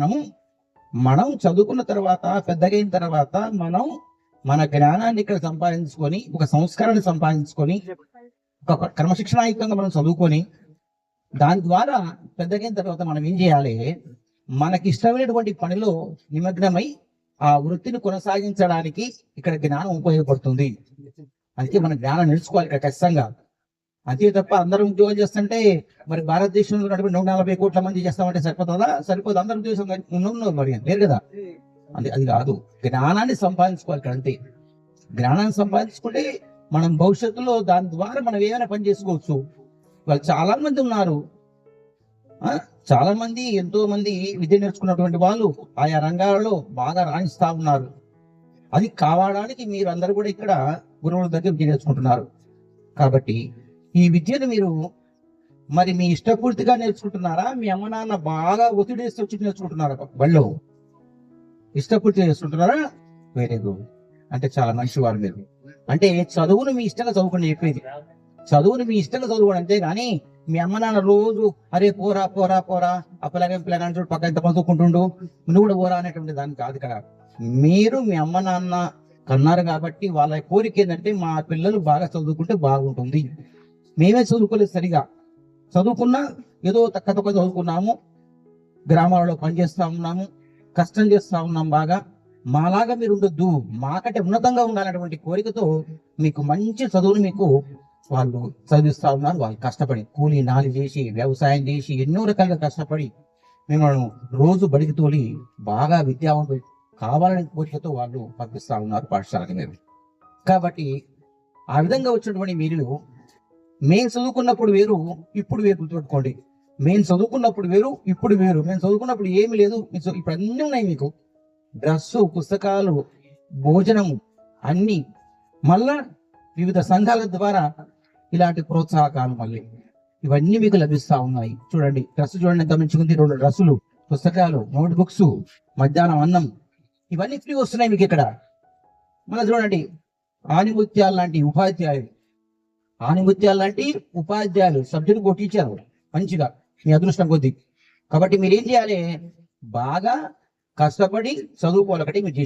మనం చదువుకున్న తర్వాత, పెద్దగా అయిన తర్వాత మనం మన జ్ఞానాన్ని ఇక్కడ సంపాదించుకొని, ఒక సంస్కారాన్ని సంపాదించుకొని, ఒక క్రమశిక్షణాయుక్తంగా మనం చదువుకొని, దాని ద్వారా పెద్దగైన తర్వాత మనం ఏం చేయాలి? మనకి ఇష్టమైనటువంటి పనిలో నిమగ్నమై ఆ వృత్తిని కొనసాగించడానికి ఇక్కడ జ్ఞానం ఉపయోగపడుతుంది. అందుకే మనం జ్ఞానం నేర్చుకోవాలి ఇక్కడ ఖచ్చితంగా. అంతే తప్ప అందరం ఉద్యోగం చేస్తుంటే మరి భారతదేశంలో 140 కోట్ల మంది చేస్తామంటే సరిపోతుందా? సరిపోదు. అందరం ఉద్యోగం మరి లేరు కదా. అది కాదు, జ్ఞానాన్ని సంపాదించుకోవాలి ఇక్కడ. అంతే, జ్ఞానాన్ని సంపాదించుకుంటే మనం భవిష్యత్తులో దాని ద్వారా మనం ఏమైనా పని చేసుకోవచ్చు. వాళ్ళు చాలా మంది ఉన్నారు, చాలా మంది, ఎంతో మంది విద్య నేర్చుకున్నటువంటి వాళ్ళు ఆయా రంగాలలో బాగా రాణిస్తా ఉన్నారు. అది కావడానికి మీరు అందరూ కూడా ఇక్కడ గురువుల దగ్గర విద్య నేర్చుకుంటున్నారు. కాబట్టి ఈ విద్యను మీరు మరి మీ ఇష్టపూర్తిగా నేర్చుకుంటున్నారా? మీ అమ్మ నాన్న బాగా ఒత్తిడేసి వచ్చి నేర్చుకుంటున్నారా? బళ్ళో ఇష్టపూర్తిగా నేర్చుకుంటున్నారా? Very good. అంటే చాలా మంచివారు మీరు. అంటే చదువును మీ ఇష్టంగా చదువుకుని చెప్పేది, చదువును మీ ఇష్టంగా చదువుకోండి. అంతే కానీ మీ అమ్మ నాన్న రోజు అరే పోరా పోరా పోరా అప్పలాగే చూడు పక్కన ఎంత చదువుకుంటుండు, నువ్వు కూడా పోరా అనేటువంటి దానికి కాదు ఇక్కడ. మీరు మీ అమ్మ నాన్న కన్నారు కాబట్టి వాళ్ళ కోరిక ఏంటంటే మా పిల్లలు బాగా చదువుకుంటే బాగుంటుంది. మేమే చదువుకోలేదు సరిగా, చదువుకున్నా ఏదో తక్కువ చదువుకున్నాము, గ్రామాలలో పనిచేస్తా ఉన్నాము, కష్టం చేస్తా ఉన్నాం బాగా. మాలాగా మీరు ఉండొద్దు, మాకంటే ఉన్నతంగా ఉండాలనేటువంటి కోరికతో మీకు మంచి చదువును మీకు వాళ్ళు చదివిస్తా ఉన్నారు. వాళ్ళు కష్టపడి కూలీ నాలి చేసి, వ్యవసాయం చేసి, ఎన్నో రకాలుగా కష్టపడి మిమ్మల్ని రోజు బడికి తోలి బాగా విద్యావంతులు కావాలనే కోరికతో వాళ్ళు పంపిస్తా ఉన్నారు పాఠశాలకు మీరు. కాబట్టి ఆ విధంగా వచ్చినటువంటి మీరు, మేము చదువుకున్నప్పుడు వేరు, ఇప్పుడు వేరు. గుర్తుపెట్టుకోండి, మేము చదువుకున్నప్పుడు వేరు, ఇప్పుడు వేరు. మేము చదువుకున్నప్పుడు ఏమి లేదు, ఇప్పుడు అన్నీ ఉన్నాయి మీకు. డ్రస్సు, పుస్తకాలు, భోజనము అన్నీ. మళ్ళా వివిధ సంఘాల ద్వారా ఇలాంటి ప్రోత్సాహకాలు మళ్ళీ ఇవన్నీ మీకు లభిస్తా ఉన్నాయి. చూడండి, డ్రెస్సు చూడండి ఎంత మంచిగుంది. 2 డ్రెస్సులు, పుస్తకాలు, నోట్ బుక్స్, మధ్యాహ్నం అన్నం, ఇవన్నీ ఫ్రీ వస్తున్నాయి మీకు ఇక్కడ. మళ్ళీ చూడండి, ఆనిముత్యాలు లాంటి ఉపాధ్యాయులు సబ్జెక్ట్ కూడా టీచర్ మంచిగా మీ అదృష్టం కొద్ది. కాబట్టి మీరు ఏం చేయాలి? బాగా కష్టపడి చదువుకోవాలి. ఒకటి మీరు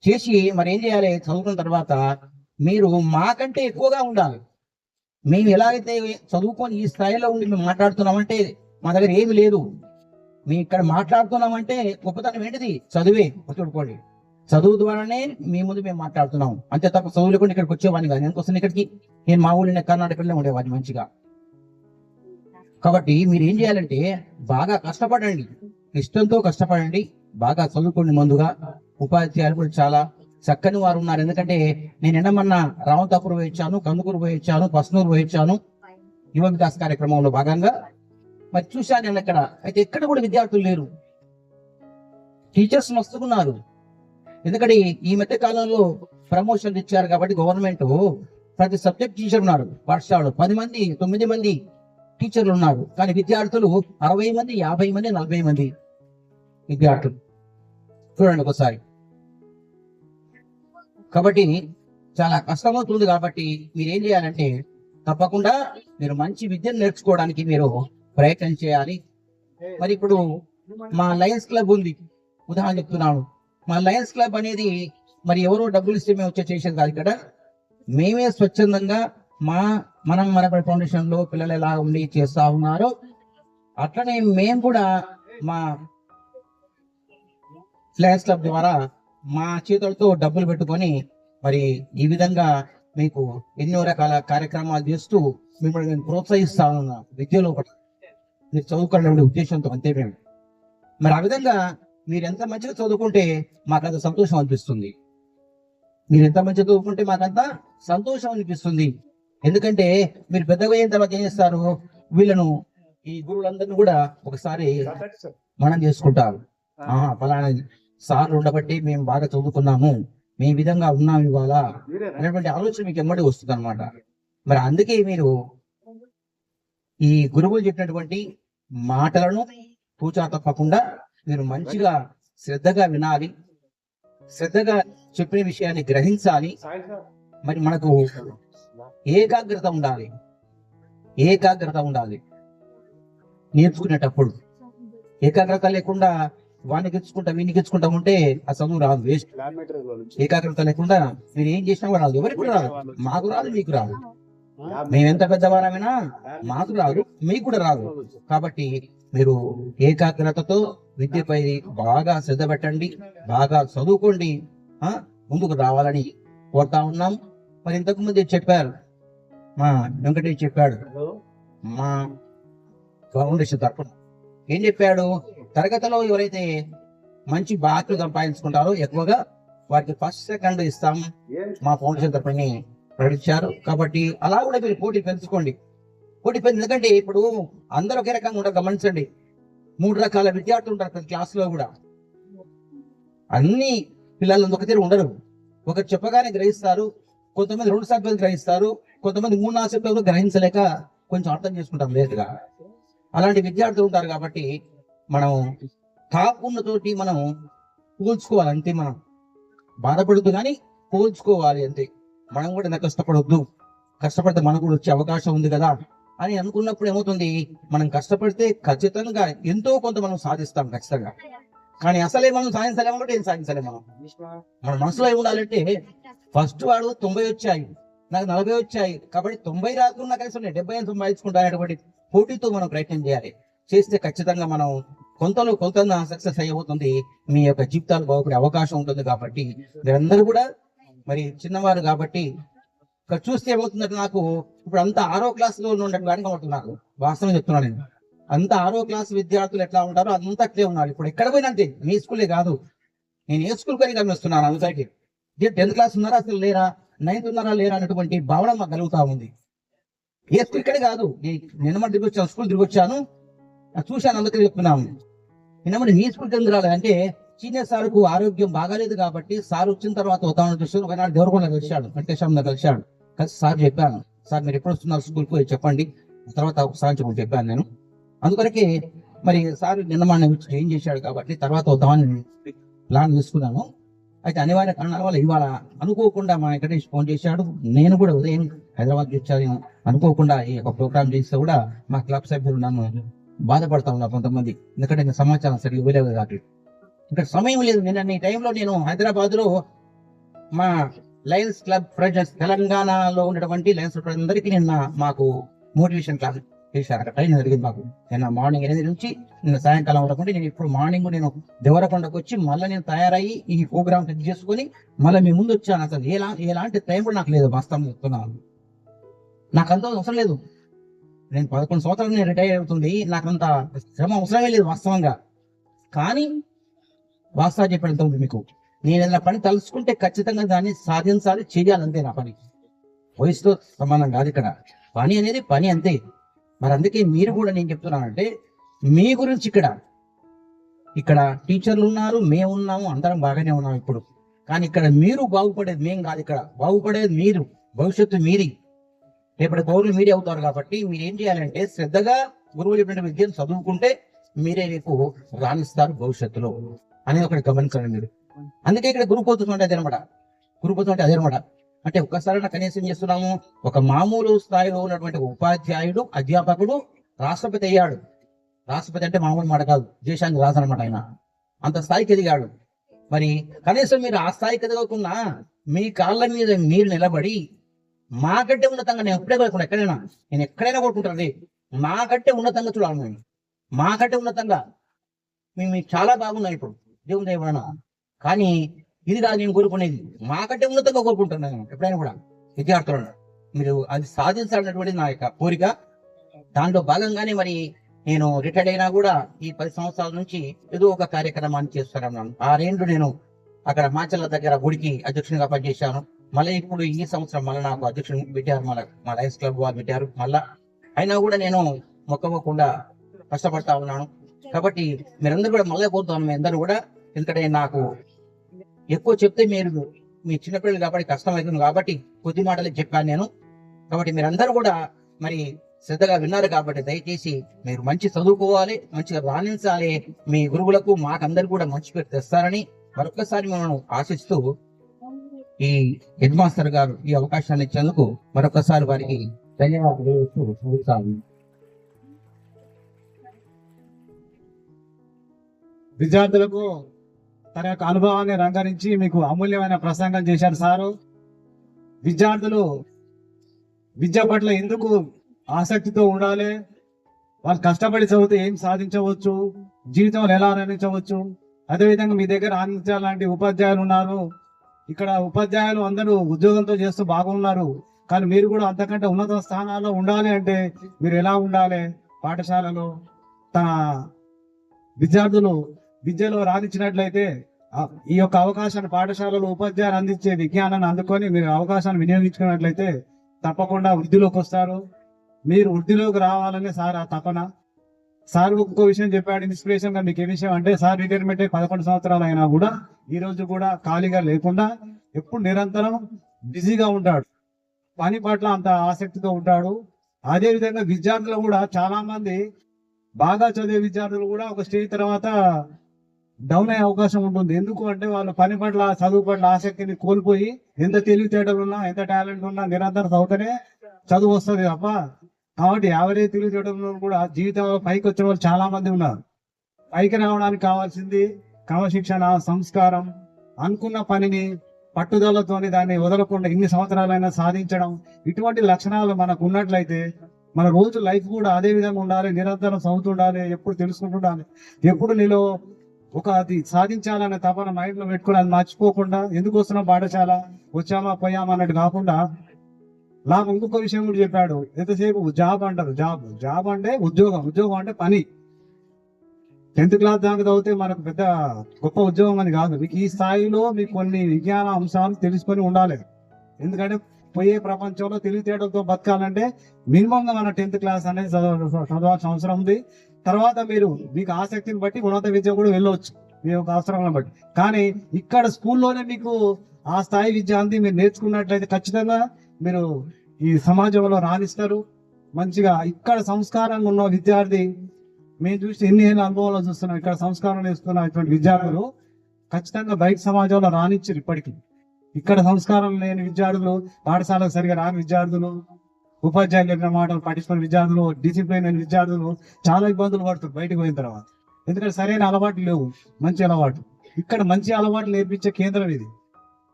చేసి మరి ఏం చేయాలి? చదువుకున్న తర్వాత మీరు మాకంటే ఎక్కువగా ఉండాలి. మేము ఎలాగైతే చదువుకొని ఈ స్థాయిలో ఉండి మేము మాట్లాడుతున్నామంటే మా దగ్గర ఏమి లేదు. మేము ఇక్కడ మాట్లాడుతున్నామంటే గొప్పతనం ఏంటిది? చదువే. గుర్తుపెట్టుకోండి, చదువు ద్వారానే మీ ముందు మేము మాట్లాడుతున్నాం. అంతే తప్ప చదువు లేకుండా ఇక్కడికి వచ్చేవాడిని కాదు. ఎందుకు వస్తుంది ఇక్కడికి? నేను మా ఊళ్ళో కర్ణాటకలో ఉండేవాడిని మంచిగా. కాబట్టి మీరు ఏం చేయాలంటే బాగా కష్టపడండి, ఇష్టంతో కష్టపడండి. బాగా చదువుకోండి. ముందుగా ఉపాధ్యాయులు కూడా చాలా చక్కని వారు ఉన్నారు. ఎందుకంటే నేను ఎన్నమన్నా రామతాపురం పోయించాను, కందుకూరు పోయించాను, పస్నూరు పోయించాను యువ వికాస్ కార్యక్రమంలో భాగంగా. మరి చూశాను నేను ఇక్కడ అయితే ఎక్కడ కూడా విద్యార్థులు లేరు, టీచర్స్ వస్తున్నారు. ఎందుకంటే ఈ మధ్య కాలంలో ప్రమోషన్ ఇచ్చారు కాబట్టి గవర్నమెంట్ ప్రతి సబ్జెక్ట్ టీచర్ ఉన్నారు పాఠశాలలో. 10 మంది 9 మంది టీచర్లు ఉన్నారు, కానీ విద్యార్థులు 60 మంది 50 మంది 40 మంది విద్యార్థులు. చూడండి ఒకసారి. కాబట్టి చాలా కష్టమవుతుంది. కాబట్టి మీరు ఏం చేయాలంటే తప్పకుండా మీరు మంచి విద్యను నేర్చుకోవడానికి మీరు ప్రయత్నం చేయాలి. మరి ఇప్పుడు మా లయన్స్ క్లబ్ ఉంది, ఉదాహరణ చెప్తున్నాను. మా లయన్స్ క్లబ్ అనేది మరి ఎవరో డబ్బులు ఇస్తే మేము వచ్చే చేసేది కాదు. ఇక్కడ మేమే స్వచ్ఛందంగా మనం మన ఫౌండేషన్ లో పిల్లలు ఎలా ఉండి చేస్తా ఉన్నారో అట్లనే మేము కూడా మా లయన్స్ క్లబ్ ద్వారా మా చేతులతో డబ్బులు పెట్టుకొని మరి ఈ విధంగా మీకు ఎన్నో రకాల కార్యక్రమాలు చేస్తూ మిమ్మల్ని నేను ప్రోత్సహిస్తా ఉన్నా విద్యలో కూడా మీరు చదువుకోవాలనే ఉద్దేశంతో. అంతే మేము మరి ఆ విధంగా మీరు ఎంత మంచిగా చదువుకుంటే మాకంత సంతోషం అనిపిస్తుంది. మీరు ఎంత మంచిగా చదువుకుంటే మాకంత సంతోషం అనిపిస్తుంది. ఎందుకంటే మీరు పెద్దగా అయిన తర్వాత ఏం చేస్తారు, వీళ్ళను ఈ గురువులందరినీ కూడా ఒకసారి మనం చేసుకుంటారు. ఫలానా సార్లు ఉండబట్టి మేము బాగా చదువుకున్నాము, మేము ఈ విధంగా ఉన్నాము ఇవాళ అనేటువంటి ఆలోచన మీకు ఎమ్మడి వస్తుంది అనమాట. మరి అందుకే మీరు ఈ గురువులు చెప్పినటువంటి మాటలను తూచా తప్పకుండా మీరు మంచిగా శ్రద్ధగా వినాలి, శ్రద్ధగా చెప్పిన విషయాన్ని గ్రహించాలి. మరి మనకు ఏకాగ్రత ఉండాలి, ఏకాగ్రత ఉండాలి నేర్చుకునేటప్పుడు. ఏకాగ్రత లేకుండా వానికి ఇచ్చుకుంటా వీనికి ఇచ్చుకుంటా ఉంటే ఆ చదువు రాదు, వేస్ట్. ఏకాగ్రత లేకుండా మీరు ఏం చేసినా కూడా రాదు, ఎవరికి రాదు. మాకు రాదు, మీకు రాదు. మేమెంత పెద్దవారమైనా మాకు రాదు, మీకు కూడా రాదు. కాబట్టి మీరు ఏకాగ్రతతో విద్యపై బాగా శ్రద్ధ పెట్టండి, బాగా చదువుకోండి, ముందుకు రావాలని కోరుతా ఉన్నాం. మరి ఇంతకు ముందే చెప్పారు, మా వెంకటేష్ చెప్పాడు, మా ఫౌండేషన్ తరఫున ఏం చెప్పాడు, తరగతిలో ఎవరైతే మంచి బాక్లు సంపాదించుకుంటారో ఎక్కువగా వారికి ఫస్ట్ సెకండ్ ఇస్తాం మా ఫౌండేషన్ తరఫున ప్రకటించారు. కాబట్టి అలా కూడా మీరు పోటీ పెంచుకోండి. పోటీ పెంచు, ఎందుకంటే ఇప్పుడు అందరూ ఒకే రకంగా ఉంటారు. గమనించండి, 3 రకాల విద్యార్థులు ఉంటారు ప్రతి క్లాస్ లో కూడా. అన్ని పిల్లలు ఒక తీరు ఉండరు. ఒకరు చెప్పగానే గ్రహిస్తారు, కొంతమంది 2 సభ్యులు గ్రహిస్తారు, కొంతమంది 3-4 సభ్యులు గ్రహించలేక కొంచెం అర్థం చేసుకుంటాం లేదుగా. అలాంటి విద్యార్థులు ఉంటారు. కాబట్టి మనం టాప్ ఉన్నతోటి మనం పోల్చుకోవాలి అంతే. మనం బాధపడద్దు కానీ పోల్చుకోవాలి అంతే. మనం కూడా ఎంత కష్టపడొద్దు, కష్టపడితే మనకు కూడా వచ్చే అవకాశం ఉంది కదా అని అనుకున్నప్పుడు ఏమవుతుంది, మనం కష్టపడితే ఖచ్చితంగా ఎంతో కొంత మనం సాధిస్తాం ఖచ్చితంగా. కానీ అసలే మనం సాధించలేము అంటే ఏం సాధించలేము. మన మనసులో ఏమి ఉండాలంటే ఫస్ట్ వాడు 90 వచ్చాయి, నాకు 40 వచ్చాయి, కాబట్టి 90 రాకున్నా కనీసం నేను 70 సంపాదించుకుంటానటువంటి పోటీతో మనం ప్రయత్నం చేయాలి. చేస్తే ఖచ్చితంగా మనం కొంత సక్సెస్ అయిపోతుంది, మీ యొక్క జీవితాలు బాగుపడే అవకాశం ఉంటుంది. కాబట్టి మీరందరూ కూడా మరి చిన్నవారు కాబట్టి ఇక్కడ చూస్తే ఏమవుతుందంటే నాకు ఇప్పుడు అంత 6వ క్లాసులో ఉన్నటువంటి కాబట్టి నాకు వాస్తవం చెప్తున్నాను నేను, అంత 6వ క్లాస్ విద్యార్థులు ఎట్లా ఉంటారో అంతా అట్లే ఉన్నారు. ఇప్పుడు ఎక్కడ పోయినా అంతే, మీ స్కూలే కాదు, నేను ఏ స్కూల్ కానీ గమనిస్తున్నాను. అందుకే 10th క్లాస్ ఉన్నారా అసలు లేరా, 9th ఉన్నారా లేరా అనేటువంటి భావన మాకు కలుగుతా ఉంది. ఏ స్కూల్ ఇక్కడే కాదు, నిన్న తిరిగి వచ్చాను, స్కూల్ తిరిగి వచ్చాను, చూశాను, అందుకని చెప్తున్నాము. నిన్న మీ స్కూల్ ఎందుకు రాలేదంటే సీనియర్ సార్కు ఆరోగ్యం బాగాలేదు కాబట్టి సార్ వచ్చిన తర్వాత ఉదాహరణ చూసి ఒకనాడు దేవరకొండ కలిశాడు, వెంకటేశ్వరంలో కలిశాడు. కలిసి సార్ చెప్పాను, సార్ మీరు ఎప్పుడు వస్తున్నారు స్కూల్కి చెప్పండి, తర్వాత ఒకసారి చెప్పాను నేను. అందుకొరకే మరి సార్ నిన్న ఏం చేశాడు కాబట్టి తర్వాత వద్దామని ప్లాన్ తీసుకున్నాను. అయితే అనివార్య కారణాల వల్ల ఇవాళ అనుకోకుండా మా వెంకటేష్ ఫోన్ చేశాడు. నేను కూడా ఉదయం హైదరాబాద్ వచ్చాను, అనుకోకుండా ఈ యొక్క ప్రోగ్రామ్ చేస్తే కూడా మా క్లబ్ సభ్యులు నన్ను బాధపడతా ఉన్నారు కొంతమంది, ఎందుకంటే నేను సమాచారం సరిగ్గా ఇవ్వలేదు కాబట్టి. ఇంకా సమయం లేదు. నిన్న ఈ టైంలో నేను హైదరాబాద్ లో మా లయన్స్ క్లబ్ ఫ్రెండ్స్ తెలంగాణలో ఉన్నటువంటి లయన్స్ అందరికీ నిన్న మాకు మోటివేషన్ క్లాస్ చేశారు. అక్కడ టైం జరిగింది మాకు. నిన్న మార్నింగ్ 8 నుంచి నిన్న సాయంకాలం వరకు. నేను ఇప్పుడు మార్నింగ్ నేను దేవరకొండకు వచ్చి మళ్ళీ నేను తయారయ్యి ఈ ప్రోగ్రామ్ సెట్ చేసుకుని మళ్ళీ మీ ముందు వచ్చాను. అసలు ఎలాంటి టైం కూడా నాకు లేదు, వాస్తవం చెప్తున్నాను. నాకు అంత అవసరం లేదు. నేను 11 సంవత్సరాలు నేను రిటైర్ అవుతుంది, నాకు అంత శ్రమ అవసరమే లేదు వాస్తవంగా. కానీ వాస్తవ చెప్పడంతో ఉంది మీకు. నేను ఏదైనా పని తలుచుకుంటే ఖచ్చితంగా దాన్ని సాధించాలి, చేయాలంతే నా పని. వయసుతో సంబంధం కాదు ఇక్కడ. పని అనేది పని అంతే. మరి అందుకే మీరు కూడా నేను చెప్తున్నానంటే మీ గురించి ఇక్కడ టీచర్లు ఉన్నారు, మేము ఉన్నాము, అందరం బాగానే ఉన్నాం ఇప్పుడు. కానీ ఇక్కడ మీరు బాగుపడేది మేం కాదు, ఇక్కడ బాగుపడేది మీరు, భవిష్యత్తు మీది. రేపటి పౌరులు మీరే అవుతారు. కాబట్టి మీరు ఏం చేయాలంటే శ్రద్ధగా గురువు చెప్పిన విద్యను చదువుకుంటే మీరే రేపు రాణిస్తారు భవిష్యత్తులో అనేది ఒకటి గమనించండి మీరు. అందుకే ఇక్కడ గురుపోతం అంటే అదేనమాట. గురుపోతం అంటే అదేనమాట. అంటే ఒక్కసారి కనీసం చేస్తున్నాము, ఒక మామూలు స్థాయిలో ఉన్నటువంటి ఉపాధ్యాయుడు, అధ్యాపకుడు రాష్ట్రపతి అయ్యాడు. రాష్ట్రపతి అంటే మామూలు మాట కాదు, దేశానికి రాజు అనమాట. ఆయన అంత స్థాయికి ఎదిగాడు. మరి కనీసం మీరు ఆ స్థాయికి ఎదగకుండా మీ కాళ్ళ మీద మీరు నిలబడి మాకంటే ఉన్నతంగా, నేను ఎప్పుడే కోరుకుంటా, నేను ఎక్కడైనా కోరుకుంటాను, మాకంటే ఉన్నతంగా చూడాలి మేము, మాకంటే ఉన్నతంగా మేము మీకు చాలా బాగున్నాయి ఇప్పుడు దేవుని దయవలన. కానీ ఇది కాదు నేను కోరుకునేది, మాకంటే ఉన్నతంగా కోరుకుంటున్నాను నేను ఎప్పుడైనా కూడా. విద్యార్థులను మీరు అది సాధించాలన్నటువంటి నా యొక్క కోరిక. దాంట్లో భాగంగానే మరి నేను రిటైర్డ్ అయినా కూడా ఈ 10 సంవత్సరాల నుంచి ఏదో ఒక కార్యక్రమాన్ని చేస్తున్నాను. 6 ఏళ్ళు నేను అక్కడ మాచల్ల దగ్గర గుడికి అధ్యక్షునిగా పనిచేశాను. మళ్ళీ ఇప్పుడు ఈ సంవత్సరం మళ్ళీ నాకు అధ్యక్షుని పెట్టారు, మా లయన్స్ క్లబ్ వారు పెట్టారు మళ్ళా. అయినా కూడా నేను మొక్కకుండా కష్టపడతా ఉన్నాను. కాబట్టి మీరందరూ కూడా మళ్ళీ కోరుతాను, మీ అందరూ కూడా. ఎందుకంటే నాకు ఎక్కువ చెప్తే మీరు మీ చిన్నపిల్లలు కాబట్టి కష్టం అవుతుంది, కాబట్టి కొద్ది మాటలే చెప్పాను నేను. కాబట్టి మీరందరూ కూడా మరి శ్రద్ధగా విన్నారు. కాబట్టి దయచేసి మీరు మంచి చదువుకోవాలి, మంచిగా రాణించాలి. మీ గురువులకు మాకందరు కూడా మంచి పేరు తెస్తారని మరొకసారి మనం ఆశిస్తూ ఈ హెడ్ మాస్టర్ గారు ఈ అవకాశాన్ని ఇచ్చేందుకు మరొకసారి వారికి ధన్యవాదాలు. విద్యార్థులకు తన యొక్క అనుభవాన్ని రంగరించి మీకు అమూల్యమైన ప్రసంగం చేశారు సారు. విద్యార్థులు విద్య పట్ల ఎందుకు ఆసక్తితో ఉండాలి, వాళ్ళు కష్టపడి చదివితే ఏం సాధించవచ్చు, జీవితంలో ఎలా రాణించవచ్చు. అదేవిధంగా మీ దగ్గర ఆనందించాలంటే ఉపాధ్యాయులు ఉన్నారు. ఇక్కడ ఉపాధ్యాయులు అందరూ ఉద్యోగంతో చేస్తూ బాగున్నారు. కానీ మీరు కూడా అంతకంటే ఉన్నత స్థానాల్లో ఉండాలి అంటే మీరు ఎలా ఉండాలి? పాఠశాలలో తన విద్యార్థులు విద్యలో రాణించినట్లయితే ఈ యొక్క అవకాశాన్ని పాఠశాలలో ఉపాధ్యాయులు అందించే విజ్ఞానాన్ని అందుకొని మీరు అవకాశాన్ని వినియోగించుకున్నట్లయితే తప్పకుండా వృద్ధిలోకి వస్తారు. మీరు వృద్ధిలోకి రావాలని సార్ ఆ తపన. సార్ ఇంకో విషయం చెప్పాడు ఇన్స్పిరేషన్ గా. మీకు ఏ విషయం అంటే, సార్ రిటైర్మెంట్ 11 సంవత్సరాలు అయినా కూడా ఈ రోజు కూడా ఖాళీగా లేకుండా ఎప్పుడు నిరంతరం బిజీగా ఉంటాడు, పని పట్ల అంత ఆసక్తితో ఉంటాడు. అదే విధంగా విద్యార్థులు కూడా చాలా మంది బాగా చదివే విద్యార్థులు కూడా ఒక స్టేజ్ తర్వాత డౌన్ అయ్యే అవకాశం ఉంటుంది. ఎందుకు అంటే వాళ్ళు పని పట్ల, చదువు పట్ల ఆసక్తిని కోల్పోయి, ఎంత తెలివితేటలు ఉన్నా, ఎంత టాలెంట్ ఉన్నా నిరంతరం చదువుతూనే చదువు వస్తుంది తప్ప. కాబట్టి యావరేజ్ తెలివితేటలు కూడా జీవితంలో పైకి వచ్చిన వాళ్ళు చాలా మంది ఉన్నారు. పైకి రావడానికి కావాల్సింది క్రమశిక్షణ, సంస్కారం, అనుకున్న పనిని పట్టుదలతోని దాన్ని వదలకుండా ఇన్ని సంవత్సరాలైనా సాధించడం. ఇటువంటి లక్షణాలు మనకు ఉన్నట్లయితే మన రోజు లైఫ్ కూడా అదే విధంగా ఉండాలి. నిరంతరం చదువుతుండాలి, ఎప్పుడు తెలుసుకుంటుండాలి. ఎప్పుడు నీలో ఒక అది సాధించాలనే తపన మైండ్ లో పెట్టుకుని అది మర్చిపోకుండా, ఎందుకు వస్తున్నాం పాఠశాల, వచ్చామా పోయామా అన్నట్టు కాకుండా. నాకు ఇంకొక విషయం కూడా చెప్పాడు, ఎంతసేపు జాబ్ అంటారు. జాబ్ అంటే ఉద్యోగం అంటే పని. 10th క్లాస్ దాకా చదివితే మనకు పెద్ద గొప్ప ఉద్యోగం అని కాదు. మీకు ఈ స్థాయిలో మీకు కొన్ని విజ్ఞాన అంశాలు తెలుసుకొని ఉండాలి. ఎందుకంటే పోయే ప్రపంచంలో తెలివితేటలతో బతకాలంటే మినిమం గా మన 10th క్లాస్ అనేది చదవాల్సిన అవసరం ఉంది. తర్వాత మీరు మీకు ఆసక్తిని బట్టి ఉన్నత విద్య కూడా వెళ్ళవచ్చు మీ యొక్క అవసరాలను బట్టి. కానీ ఇక్కడ స్కూల్లోనే మీకు ఆ స్థాయి విద్య అంది మీరు నేర్చుకున్నట్లయితే ఖచ్చితంగా మీరు ఈ సమాజంలో రాణిస్తారు మంచిగా. ఇక్కడ సంస్కారంగా ఉన్న విద్యార్థి, మేము చూసి ఎన్ని ఏళ్ళ అనుభవంలో చూస్తున్నాం, ఇక్కడ సంస్కారం నేర్చుకున్నటువంటి విద్యార్థులు ఖచ్చితంగా బయట సమాజంలో రాణించారు. ఇప్పటికీ ఇక్కడ సంస్కారం లేని విద్యార్థులు, పాఠశాలకు సరిగా రాని విద్యార్థులు, ఉపాధ్యాయులు చెప్పిన మాటలు పట్టించుకున్న విద్యార్థులు, డిసిప్లిన్ అయిన విద్యార్థులు చాలా ఇబ్బందులు పడుతారు బయటకు పోయిన తర్వాత. ఎందుకంటే సరైన అలవాట్లు లేవు, మంచి అలవాటు. ఇక్కడ మంచి అలవాట్లు నేర్పించే కేంద్రం ఇది.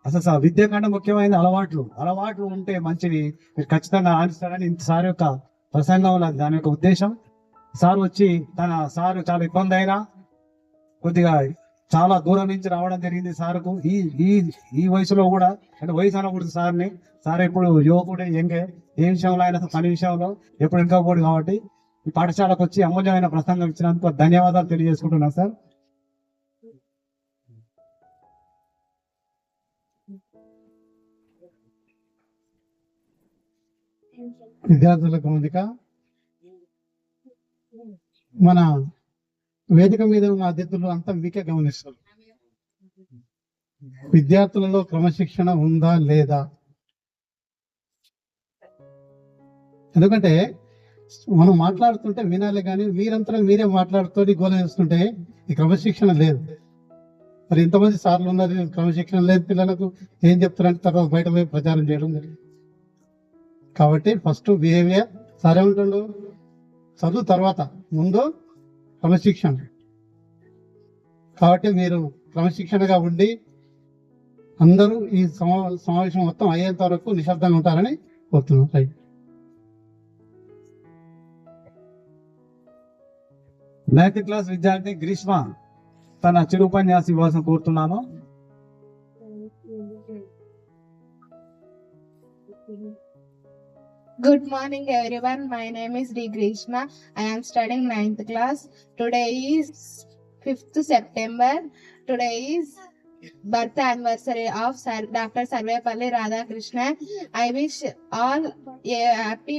అసలు విద్య కంటే ముఖ్యమైన అలవాట్లు ఉంటే మంచివి, మీరు ఖచ్చితంగా ఆనిస్తారని సార్ యొక్క ప్రసంగంలో దాని యొక్క ఉద్దేశం. సార్ వచ్చి సార్ చాలా ఇబ్బంది అయినా కొద్దిగా చాలా దూరం నుంచి రావడం జరిగింది సార్కు. ఈ వయసులో కూడా, అంటే వయసు అనకూడదు సార్ని, సార్ ఇప్పుడు యువకుడే, ఎంగే, ఏ విషయంలో అయినా పని విషయంలో ఎప్పుడు ఇంకోకూడదు. కాబట్టి ఈ పాఠశాలకు వచ్చి అమూల్యమైన ప్రసంగం ఇచ్చినందుకు ధన్యవాదాలు తెలియజేసుకుంటున్నాను సార్. విద్యార్థుల గమనిక. మన వేదిక మీద ఉన్న అతిథులు అంతా మీకే గమనిస్తారు. విద్యార్థులలో క్రమశిక్షణ ఉందా లేదా? ఎందుకంటే మనం మాట్లాడుతుంటే వినాలి, కానీ మీరంతా మీరే మాట్లాడుతూ గోల చేస్తుంటే ఈ క్రమశిక్షణ లేదు. మరి ఇంతమంది సార్లు ఉన్నారు, క్రమశిక్షణ లేదు పిల్లలకు ఏం చెప్తారంటే తర్వాత బయట పోయి ప్రచారం చేయడం జరిగింది. కాబట్టి ఫస్ట్ బిహేవియర్. సరే ఉంటుండు చదువు తర్వాత, ముందు క్రమశిక్షణ. కాబట్టి మీరు క్రమశిక్షణగా ఉండి అందరూ ఈ సమావేశం మొత్తం అయ్యేంత వరకు నిశ్శబ్దంగా ఉంటారని కోరుతున్నాం. రైట్. నైన్త్ క్లాస్ విద్యార్థి గ్రీష్మ తన చిరు ఉపన్యాసం ఇవ్వాల్సిన కోరుతున్నాను. Good morning everyone. My name is D. Grishma. I am studying 9th class. Today is 5th September. Today is birth anniversary of Dr. Sarvepalli Radhakrishnan. I wish all a happy,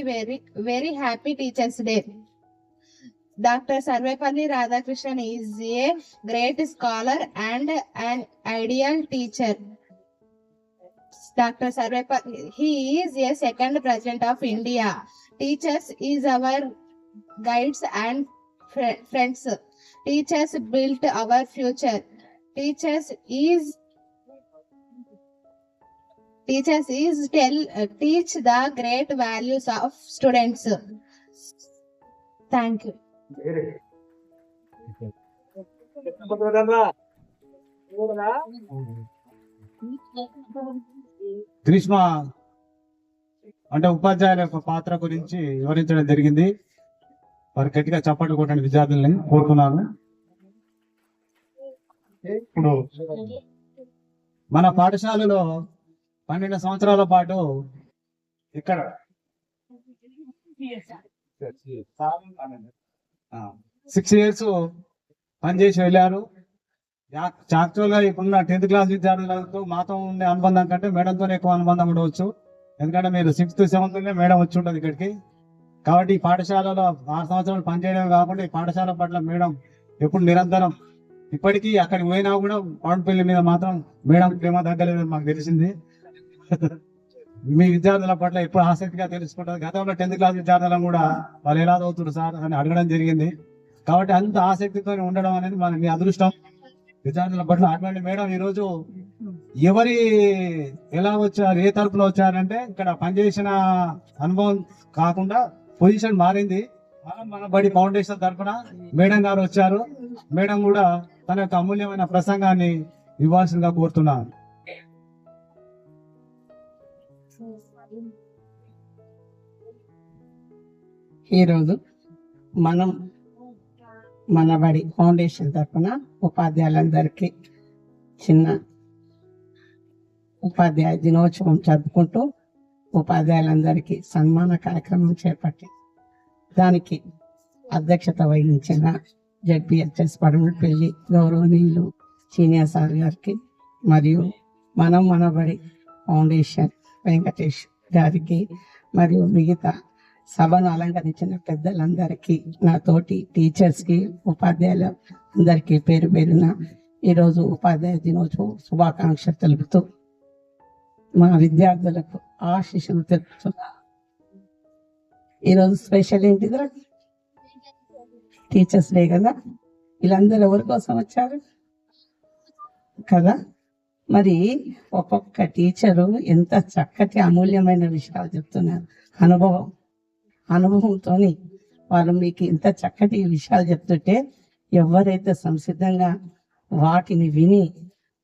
very happy Teachers' Day. Dr. Sarvepalli Radhakrishnan is a great scholar and an ideal teacher. Dr. Sarvepalli, he is a second president of India. Teachers is our guides and friends. Teachers built our future. Teachers is teach the great values of students. Thank you. Greeshma అంటే ఉపాధ్యాయుల యొక్క పాత్ర గురించి వివరించడం జరిగింది. వారు గట్టిగా చప్పట్లు కొట్టండి విద్యార్థులని కోరుతున్నాను. ఇప్పుడు మన పాఠశాలలో 12 సంవత్సరాల పాటు ఇక్కడ 6 years పనిచేసి వెళ్ళారు. యాక్చువల్గా ఇప్పుడున్న 10th క్లాస్ విద్యార్థులతో మాతో ఉండే అనుబంధం కంటే మేడంతో ఎక్కువ అనుబంధం ఉండవచ్చు. ఎందుకంటే మీరు 6th 7th మేడం వచ్చి ఉంటుంది ఇక్కడికి. కాబట్టి ఈ పాఠశాలలో 6 సంవత్సరాలు పనిచేయడమే కాకుండా ఈ పాఠశాల పట్ల మేడం ఎప్పుడు నిరంతరం, ఇప్పటికీ అక్కడికి పోయినా కూడా పౌండ్పల్లి మీద మాత్రం మేడం ప్రేమ తగ్గలేదని మాకు తెలిసింది. మీ విద్యార్థుల పట్ల ఎప్పుడు ఆసక్తిగా తెలుసుకుంటారు. గతంలో 10th క్లాస్ విద్యార్థులను కూడా వాళ్ళు ఎలా చదువుతున్నారు సార్ అని అడగడం జరిగింది. కాబట్టి అంత ఆసక్తితో ఉండడం అనేది మన మీ అదృష్టం విద్యార్థుల పట్ల. అటువంటి మేడం ఈరోజు ఎవరి ఎలా వచ్చారు, ఏ తరపున వచ్చారంటే ఇక్కడ పనిచేసిన అనుభవం కాకుండా పొజిషన్ మారింది. మన బడి ఫౌండేషన్ తరఫున మేడం గారు వచ్చారు. మేడం కూడా తన యొక్క అమూల్యమైన ప్రసంగాన్ని ఇవ్వాల్సిందిగా కోరుతున్నాను. ఈరోజు మనం మన బడి ఫౌండేషన్ తరఫున ఉపాధ్యాయులందరికీ చిన్న ఉపాధ్యాయ దినోత్సవం జరుపుకుంటూ ఉపాధ్యాయులందరికీ సన్మాన కార్యక్రమం చేపట్టి దానికి అధ్యక్షత వహించిన జడ్పిహెచ్ఎస్ పడమటిపల్లి గౌరవనీయులు సీనియర్ సార్ గారికి మరియు మన బడి ఫౌండేషన్ వెంకటేష్ గారికి మరియు మిగతా సభను అలంకరించిన పెద్దలందరికీ, నా తోటి టీచర్స్కి, ఉపాధ్యాయుల అందరికీ పేరు పేరున ఈరోజు ఉపాధ్యాయ దినోత్సవం శుభాకాంక్షలు తెలుపుతూ మా విద్యార్థులకు ఆశీస్సులు తెలుపుతున్నా. ఈరోజు స్పెషల్ ఏంటిదిరా? టీచర్స్ డే కదా. వీళ్ళందరూ ఎవరి కోసం వచ్చారు కదా. మరి ఒక్కొక్క టీచరు ఎంత చక్కటి అమూల్యమైన విషయాలు చెప్తున్నారు. అనుభవంతో వాళ్ళు మీకు ఇంత చక్కటి విషయాలు చెప్తుంటే ఎవరైతే సంసిద్ధంగా వాటిని విని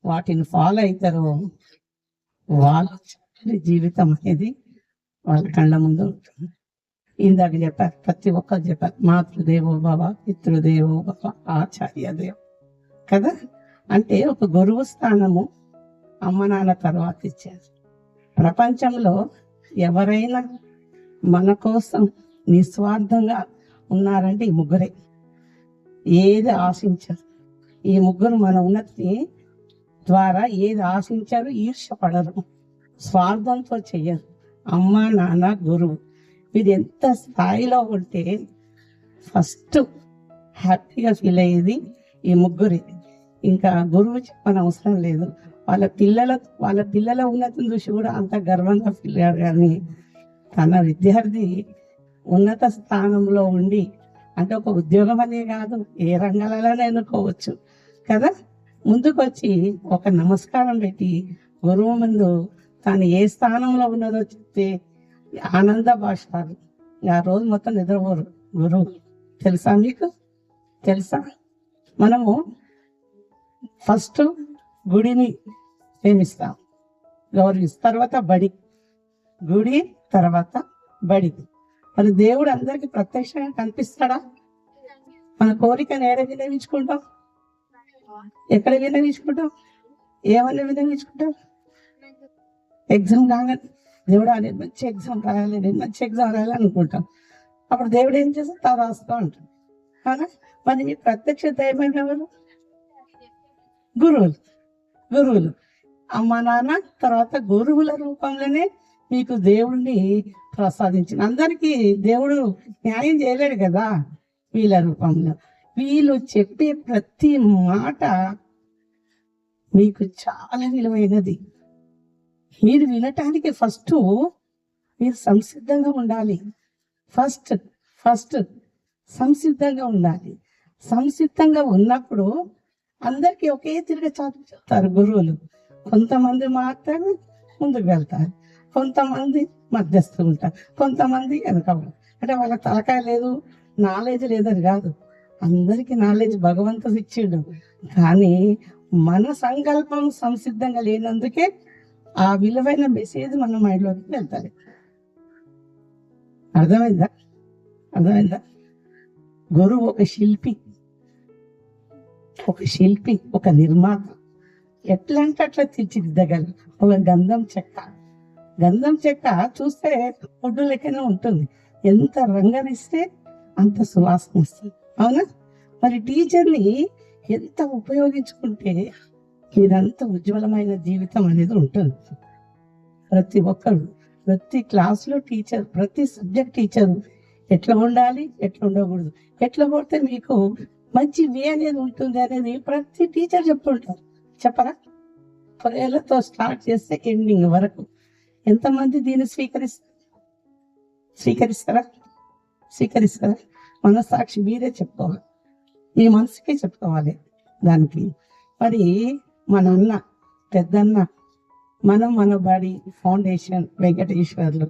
వాటిని ఫాలో అవుతారో వాళ్ళ జీవితం అనేది వాళ్ళ కళ్ళ ముందు ఉంటుంది. ఇందాక చెప్పారు, ప్రతి ఒక్కరు చెప్పారు, మాతృదేవో భవ, పితృదేవో భవ, ఆచార్య దేవ కదా. అంటే ఒక గురువు స్థానము అమ్మ నాన్న తర్వాత ఇచ్చారు. ప్రపంచంలో ఎవరైనా మన కోసం నిస్వార్థంగా ఉన్నారంటే ఈ ముగ్గురే. ఏది ఆశించరు. ఈ ముగ్గురు మన ఉన్నతిని ద్వారా ఏది ఆశించారు, ఈర్ష్యపడరు, స్వార్థంతో చెయ్యరు. అమ్మ, నాన్న, గురువు ఇది ఎంత స్థాయిలో ఉంటే ఫస్ట్ హ్యాపీగా ఫీల్ అయ్యేది ఈ ముగ్గురి. ఇంకా గురువు చెప్పని అవసరం లేదు. వాళ్ళ పిల్లల ఉన్నతిని చూసి కూడా అంత గర్వంగా ఫీల్ అయ్యారు. కానీ తన విద్యార్థి ఉన్నత స్థానంలో ఉండి, అంటే ఒక ఉద్యోగం అనే కాదు, ఏ రంగాలలోనే ఎన్నుకోవచ్చు కదా, ముందుకు వచ్చి ఒక నమస్కారం పెట్టి గురువు ముందు తాను ఏ స్థానంలో ఉన్నదో చెప్తే ఆనంద భాషాలు. ఆ రోజు మొత్తం నిద్రపోరు గురువు. తెలుసా మీకు? తెలుసా? మనము ఫస్ట్ గుడిని ప్రేమిస్తాం, గౌరవిస్తాం, తర్వాత బడి, గుడి తర్వాత బడి. మరి దేవుడు అందరికి ప్రత్యక్షంగా కనిపిస్తాడా? మన కోరికను ఏడ వినవించుకుంటాం? ఎక్కడ వినవించుకుంటాం? ఏమన్నా వినవించుకుంటాం? ఎగ్జామ్ కాగానే దేవుడా నేను మంచి ఎగ్జామ్ రాయాలి, నేను మంచి ఎగ్జామ్ రాయాలి అనుకుంటాం. అప్పుడు దేవుడు ఏం చేస్తాం? తా రాస్తా ఉంటాం అవునా? మరి మీ ప్రత్యక్ష దైవం ఎవరు? గురువులు. అమ్మ నాన్న తర్వాత గురువుల రూపంలోనే మీకు దేవుణ్ణి ప్రసాదించిన. అందరికీ దేవుడు న్యాయం చేయలేడు కదా. వీళ్ళ రూపంలో వీళ్ళు చెప్పే ప్రతి మాట మీకు చాలా విలువైనది. మీరు వినటానికి ఫస్ట్ మీరు సంసిద్ధంగా ఉండాలి. ఫస్ట్ సంసిద్ధంగా ఉండాలి. సంసిద్ధంగా ఉన్నప్పుడు అందరికీ ఒకే తిరిగి చెప్తారు గురువులు. కొంతమంది మాత్రమే ముందుకు వెళ్తారు, కొంతమంది మధ్యస్థు ఉంటారు, కొంతమంది వెనక. అంటే వాళ్ళకి తలకాయ లేదు, నాలెడ్జ్ లేదని కాదు, అందరికీ నాలెడ్జ్ భగవంతుడు ఇచ్చిండు. కానీ మన సంకల్పం సంసిద్ధంగా లేనందుకే ఆ విలువైన మెసేజ్ మన మైండ్లోకి వెళ్తారు. అర్థమైందా? గురువు ఒక శిల్పి, ఒక నిర్మాత. ఎట్లా అంటే అట్లా తీర్చిదిద్దగలరు. ఒక గంధం చెక్క చూస్తే ఒడ్డు లెక్కనే ఉంటుంది. ఎంత రంగనిస్తే అంత సువాసన వస్తుంది అవునా? మరి టీచర్ని ఎంత ఉపయోగించుకుంటే మీరంత ఉజ్వలమైన జీవితం అనేది ఉంటుంది. ప్రతి ఒక్కరు, ప్రతి క్లాసులో టీచర్, ప్రతి సబ్జెక్ట్ టీచరు ఎట్లా ఉండాలి, ఎట్లా ఉండకూడదు, ఎట్లా కొడితే మీకు మంచి వే అనేది ఉంటుంది అనేది ప్రతి టీచర్ చెప్తుంటారు. చెప్పరా? ప్రేయర్లతో స్టార్ట్ చేస్తే ఎండింగ్ వరకు ఎంతమంది దీన్ని స్వీకరిస్తారా? మనస్సాక్షి మీరే చెప్పుకోవాలి, మీ మనసుకే చెప్పుకోవాలి దానికి. మరి మన అన్న పెద్దన్న మన బడి ఫౌండేషన్ వెంకటేశ్వర్లు,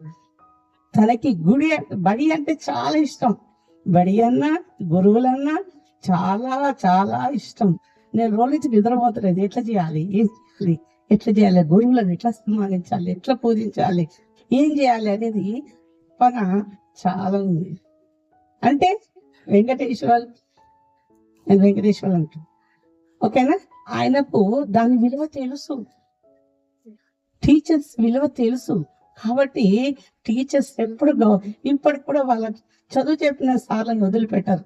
తనకి బడి అంటే చాలా ఇష్టం. బడి అన్నా గురువులన్నా చాలా చాలా ఇష్టం. నేను రోజు నుంచి నిద్రపోతలేదు. ఎట్లా చేయాలి, ఎట్లా చేయాలి, గురువులను ఎట్లా సన్మానించాలి, ఎట్లా పూజించాలి, ఏం చేయాలి అనేది పన చాలా ఉంది. అంటే వెంకటేశ్వర్ అంటారు ఓకేనా? ఆయనకు దాని విలువ తెలుసు, టీచర్స్ విలువ తెలుసు. కాబట్టి టీచర్స్ ఇప్పటికి కూడా వాళ్ళ చదువు చెప్పిన సార్లను వదిలిపెట్టారు.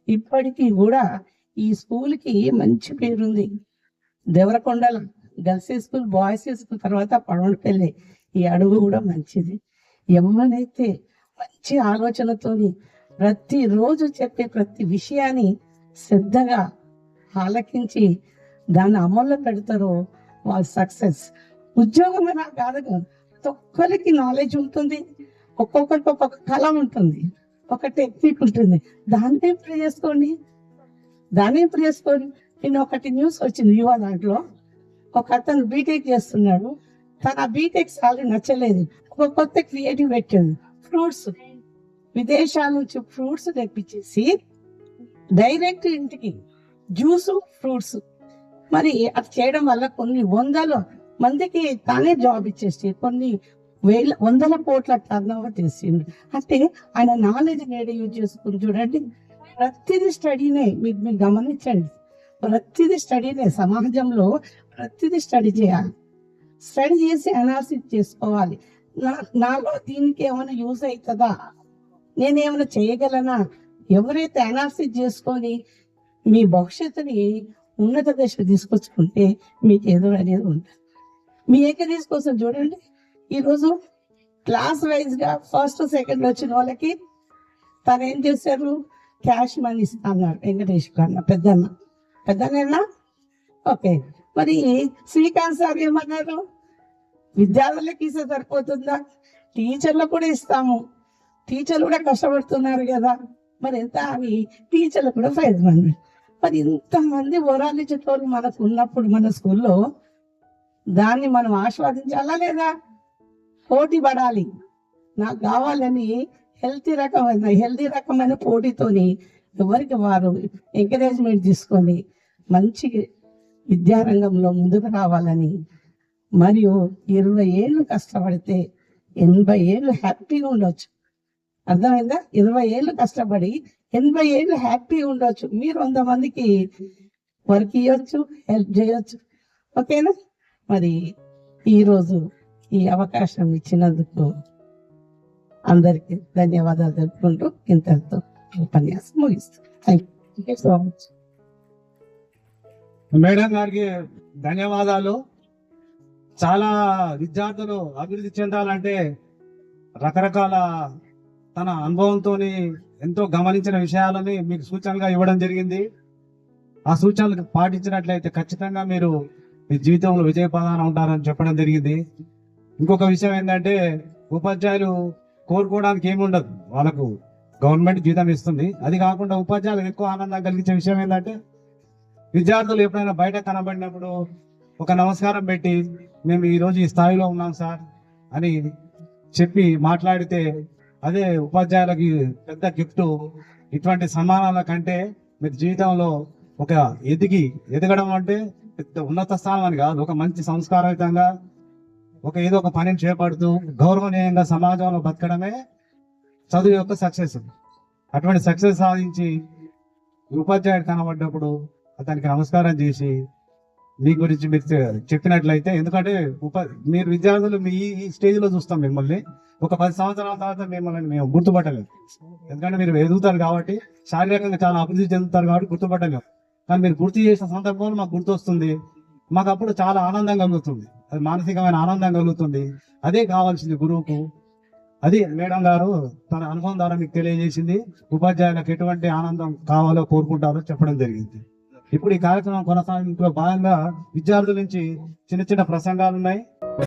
ఇప్పటికీ కూడా ఈ స్కూల్కి మంచి పేరుంది. దేవరకొండల గర్ల్స్ స్కూల్, బాయ్స్ స్కూల్ తర్వాత పడవలపల్లి. ఈ అడుగు కూడా మంచిది. ఎవరైతే మంచి ఆలోచనతోని ప్రతిరోజు చెప్పే ప్రతి విషయాన్ని శ్రద్ధగా ఆలకించి దాన్ని అమల్లో పెడతారో వాళ్ళ సక్సెస్. ఉద్యోగం అలా కాదు, ప్రతి ఒక్కరికి నాలెడ్జ్ ఉంటుంది, ఒక్కొక్కరికి ఒక్కొక్క కళ ఉంటుంది, ఒక టెక్నిక్ ఉంటుంది. దాన్ని ఇంప్రూవ్ చేసుకోండి. నేను ఒకటి న్యూస్ వచ్చింది యువ దాంట్లో, ఒక అతను బీటెక్ చేస్తున్నాడు. తన బీటెక్ సాలరీ నచ్చలేదు, ఒక కొత్త క్రియేటివ్ పెట్టాడు. ఫ్రూట్స్, విదేశాల నుంచి ఫ్రూట్స్ తెప్పించేసి డైరెక్ట్ ఇంటికి జ్యూస్ ఫ్రూట్స్. మరి అది చేయడం వల్ల కొన్ని వందల మందికి తానే జాబ్ ఇచ్చేసి కొన్ని వందల కోట్ల టర్న్ ఓవర్ చేసింది. అంటే ఆయన నాలెడ్జ్ నేడు యూజ్ చేసుకుని చూడండి. ప్రతిదీ స్టడీనే. మీరు గమనించండి, ప్రతిదీ స్టడీనే. సమాజంలో ప్రతిదీ స్టడీ చేయాలి. స్టడీ చేసి అనాలిసిస్ చేసుకోవాలి. నాలో దీనికి ఏమైనా యూజ్ అవుతుందా, నేనేమైనా చేయగలనా? ఎవరైతే అనాలిసిస్ చేసుకొని మీ భవిష్యత్తుని ఉన్నత దశ తీసుకొచ్చుకుంటే మీకు ఏదో అనేది ఉంటుంది. మీ ఏకదేశ్ కోసం చూడండి, ఈరోజు క్లాస్ వైజ్గా ఫస్ట్ సెకండ్ వచ్చిన వాళ్ళకి తను ఏం చేశారు, క్యాష్ మనీ అన్నారు. వెంకటేష్ కన్నా పెద్దన్న ఓకే. మరి శ్రీకాంత్ సార్ ఏమన్నారు, విద్యార్థులకి ఇస్తే సరిపోతుందా, టీచర్లకు కూడా ఇస్తాము, టీచర్లు కూడా కష్టపడుతున్నారు కదా, మరి ఎంత అని టీచర్లు కూడా 500. మరి ఇంతమంది ఓరాలించేటోళ్ళు మనకు ఉన్నప్పుడు మన స్కూల్లో దాన్ని మనం ఆస్వాదించాలా లేదా? పోటీ పడాలి. నాకు కావాలని హెల్తీ రకమైన పోటీతోని ఎవరికి వారు ఎంకరేజ్మెంట్ తీసుకొని మంచి విద్యారంగంలో ముందుకు రావాలని, మరియు 20 ఏళ్ళు కష్టపడితే 80 ఏళ్ళు హ్యాపీగా ఉండొచ్చు. అర్థమైందా? 20 ఏళ్ళు కష్టపడి 80 ఏళ్ళు హ్యాపీగా ఉండొచ్చు. మీరు 100 మందికి వర్క్ ఇవ్వచ్చు, హెల్ప్ చేయొచ్చు. ఓకేనా? మరి ఈరోజు ఈ అవకాశం ఇచ్చినందుకు అందరికీ ధన్యవాదాలు తెలుపుకుంటూ ఇంతటితో ఉపన్యాసం ముగిస్తాను. Thank you so much. Madam గారికి ధన్యవాదాలు. చాలా విద్యార్థులు అభివృద్ధి చెందాలంటే రకరకాల తన అనుభవంతో ఎంతో గమనించిన విషయాలని మీకు సూచనగా ఇవ్వడం జరిగింది. ఆ సూచనలు పాటించినట్లయితే ఖచ్చితంగా మీరు మీ జీవితంలో విజయపదాన ఉంటారని చెప్పడం జరిగింది. ఇంకొక విషయం ఏంటంటే, ఉపాధ్యాయులు కోరుకోవడానికి ఏముండదు, వాళ్ళకు గవర్నమెంట్ జీతం ఇస్తుంది. అది కాకుండా ఉపాధ్యాయులకు ఎక్కువ ఆనందం కలిగించే విషయం ఏంటంటే, విద్యార్థులు ఎప్పుడైనా బయట కనబడినప్పుడు ఒక నమస్కారం పెట్టి మేము ఈరోజు ఈ స్థాయిలో ఉన్నాం సార్ అని చెప్పి మాట్లాడితే అదే ఉపాధ్యాయులకి పెద్ద గిఫ్ట్. ఇటువంటి సన్మానాల కంటే మీరు జీవితంలో ఒక ఎదగడం అంటే పెద్ద ఉన్నత స్థానం అని కాదు, ఒక మంచి సంస్కారయుతంగా ఏదో ఒక పనిని చేపడుతూ గౌరవనీయంగా సమాజంలో బతకడమే చదువు యొక్క సక్సెస్. అటువంటి సక్సెస్ సాధించి ఉపాధ్యాయుడు కనబడ్డప్పుడు అతనికి నమస్కారం చేసి మీ గురించి మీరు చెప్పినట్లయితే, ఎందుకంటే మీరు విద్యార్థులు మీ ఈ స్టేజ్లో చూస్తాం మిమ్మల్ని, ఒక 10 సంవత్సరాల తర్వాత మిమ్మల్ని మేము గుర్తుపట్టలేము. ఎందుకంటే మీరు ఎదుగుతారు కాబట్టి, శారీరకంగా చాలా అభివృద్ధి చెందుతారు కాబట్టి గుర్తుపట్టలేము. కానీ మీరు గుర్తు చేసిన సందర్భంలో మాకు గుర్తొస్తుంది, మాకు అప్పుడు చాలా ఆనందం కలుగుతుంది, అది మానసికమైన ఆనందం కలుగుతుంది. అదే కావాల్సింది గురువుకు. అది మేడం గారు తన అనుభవం ద్వారా మీకు తెలియజేసింది. ఉపాధ్యాయులకు ఎటువంటి ఆనందం కావాలో కోరుకుంటారో చెప్పడం జరిగింది. ఇప్పుడు ఈ కార్యక్రమం కొనసాగింపులో భాగంగా విద్యార్థుల నుంచి చిన్న చిన్న ప్రసంగాలు ఉన్నాయి.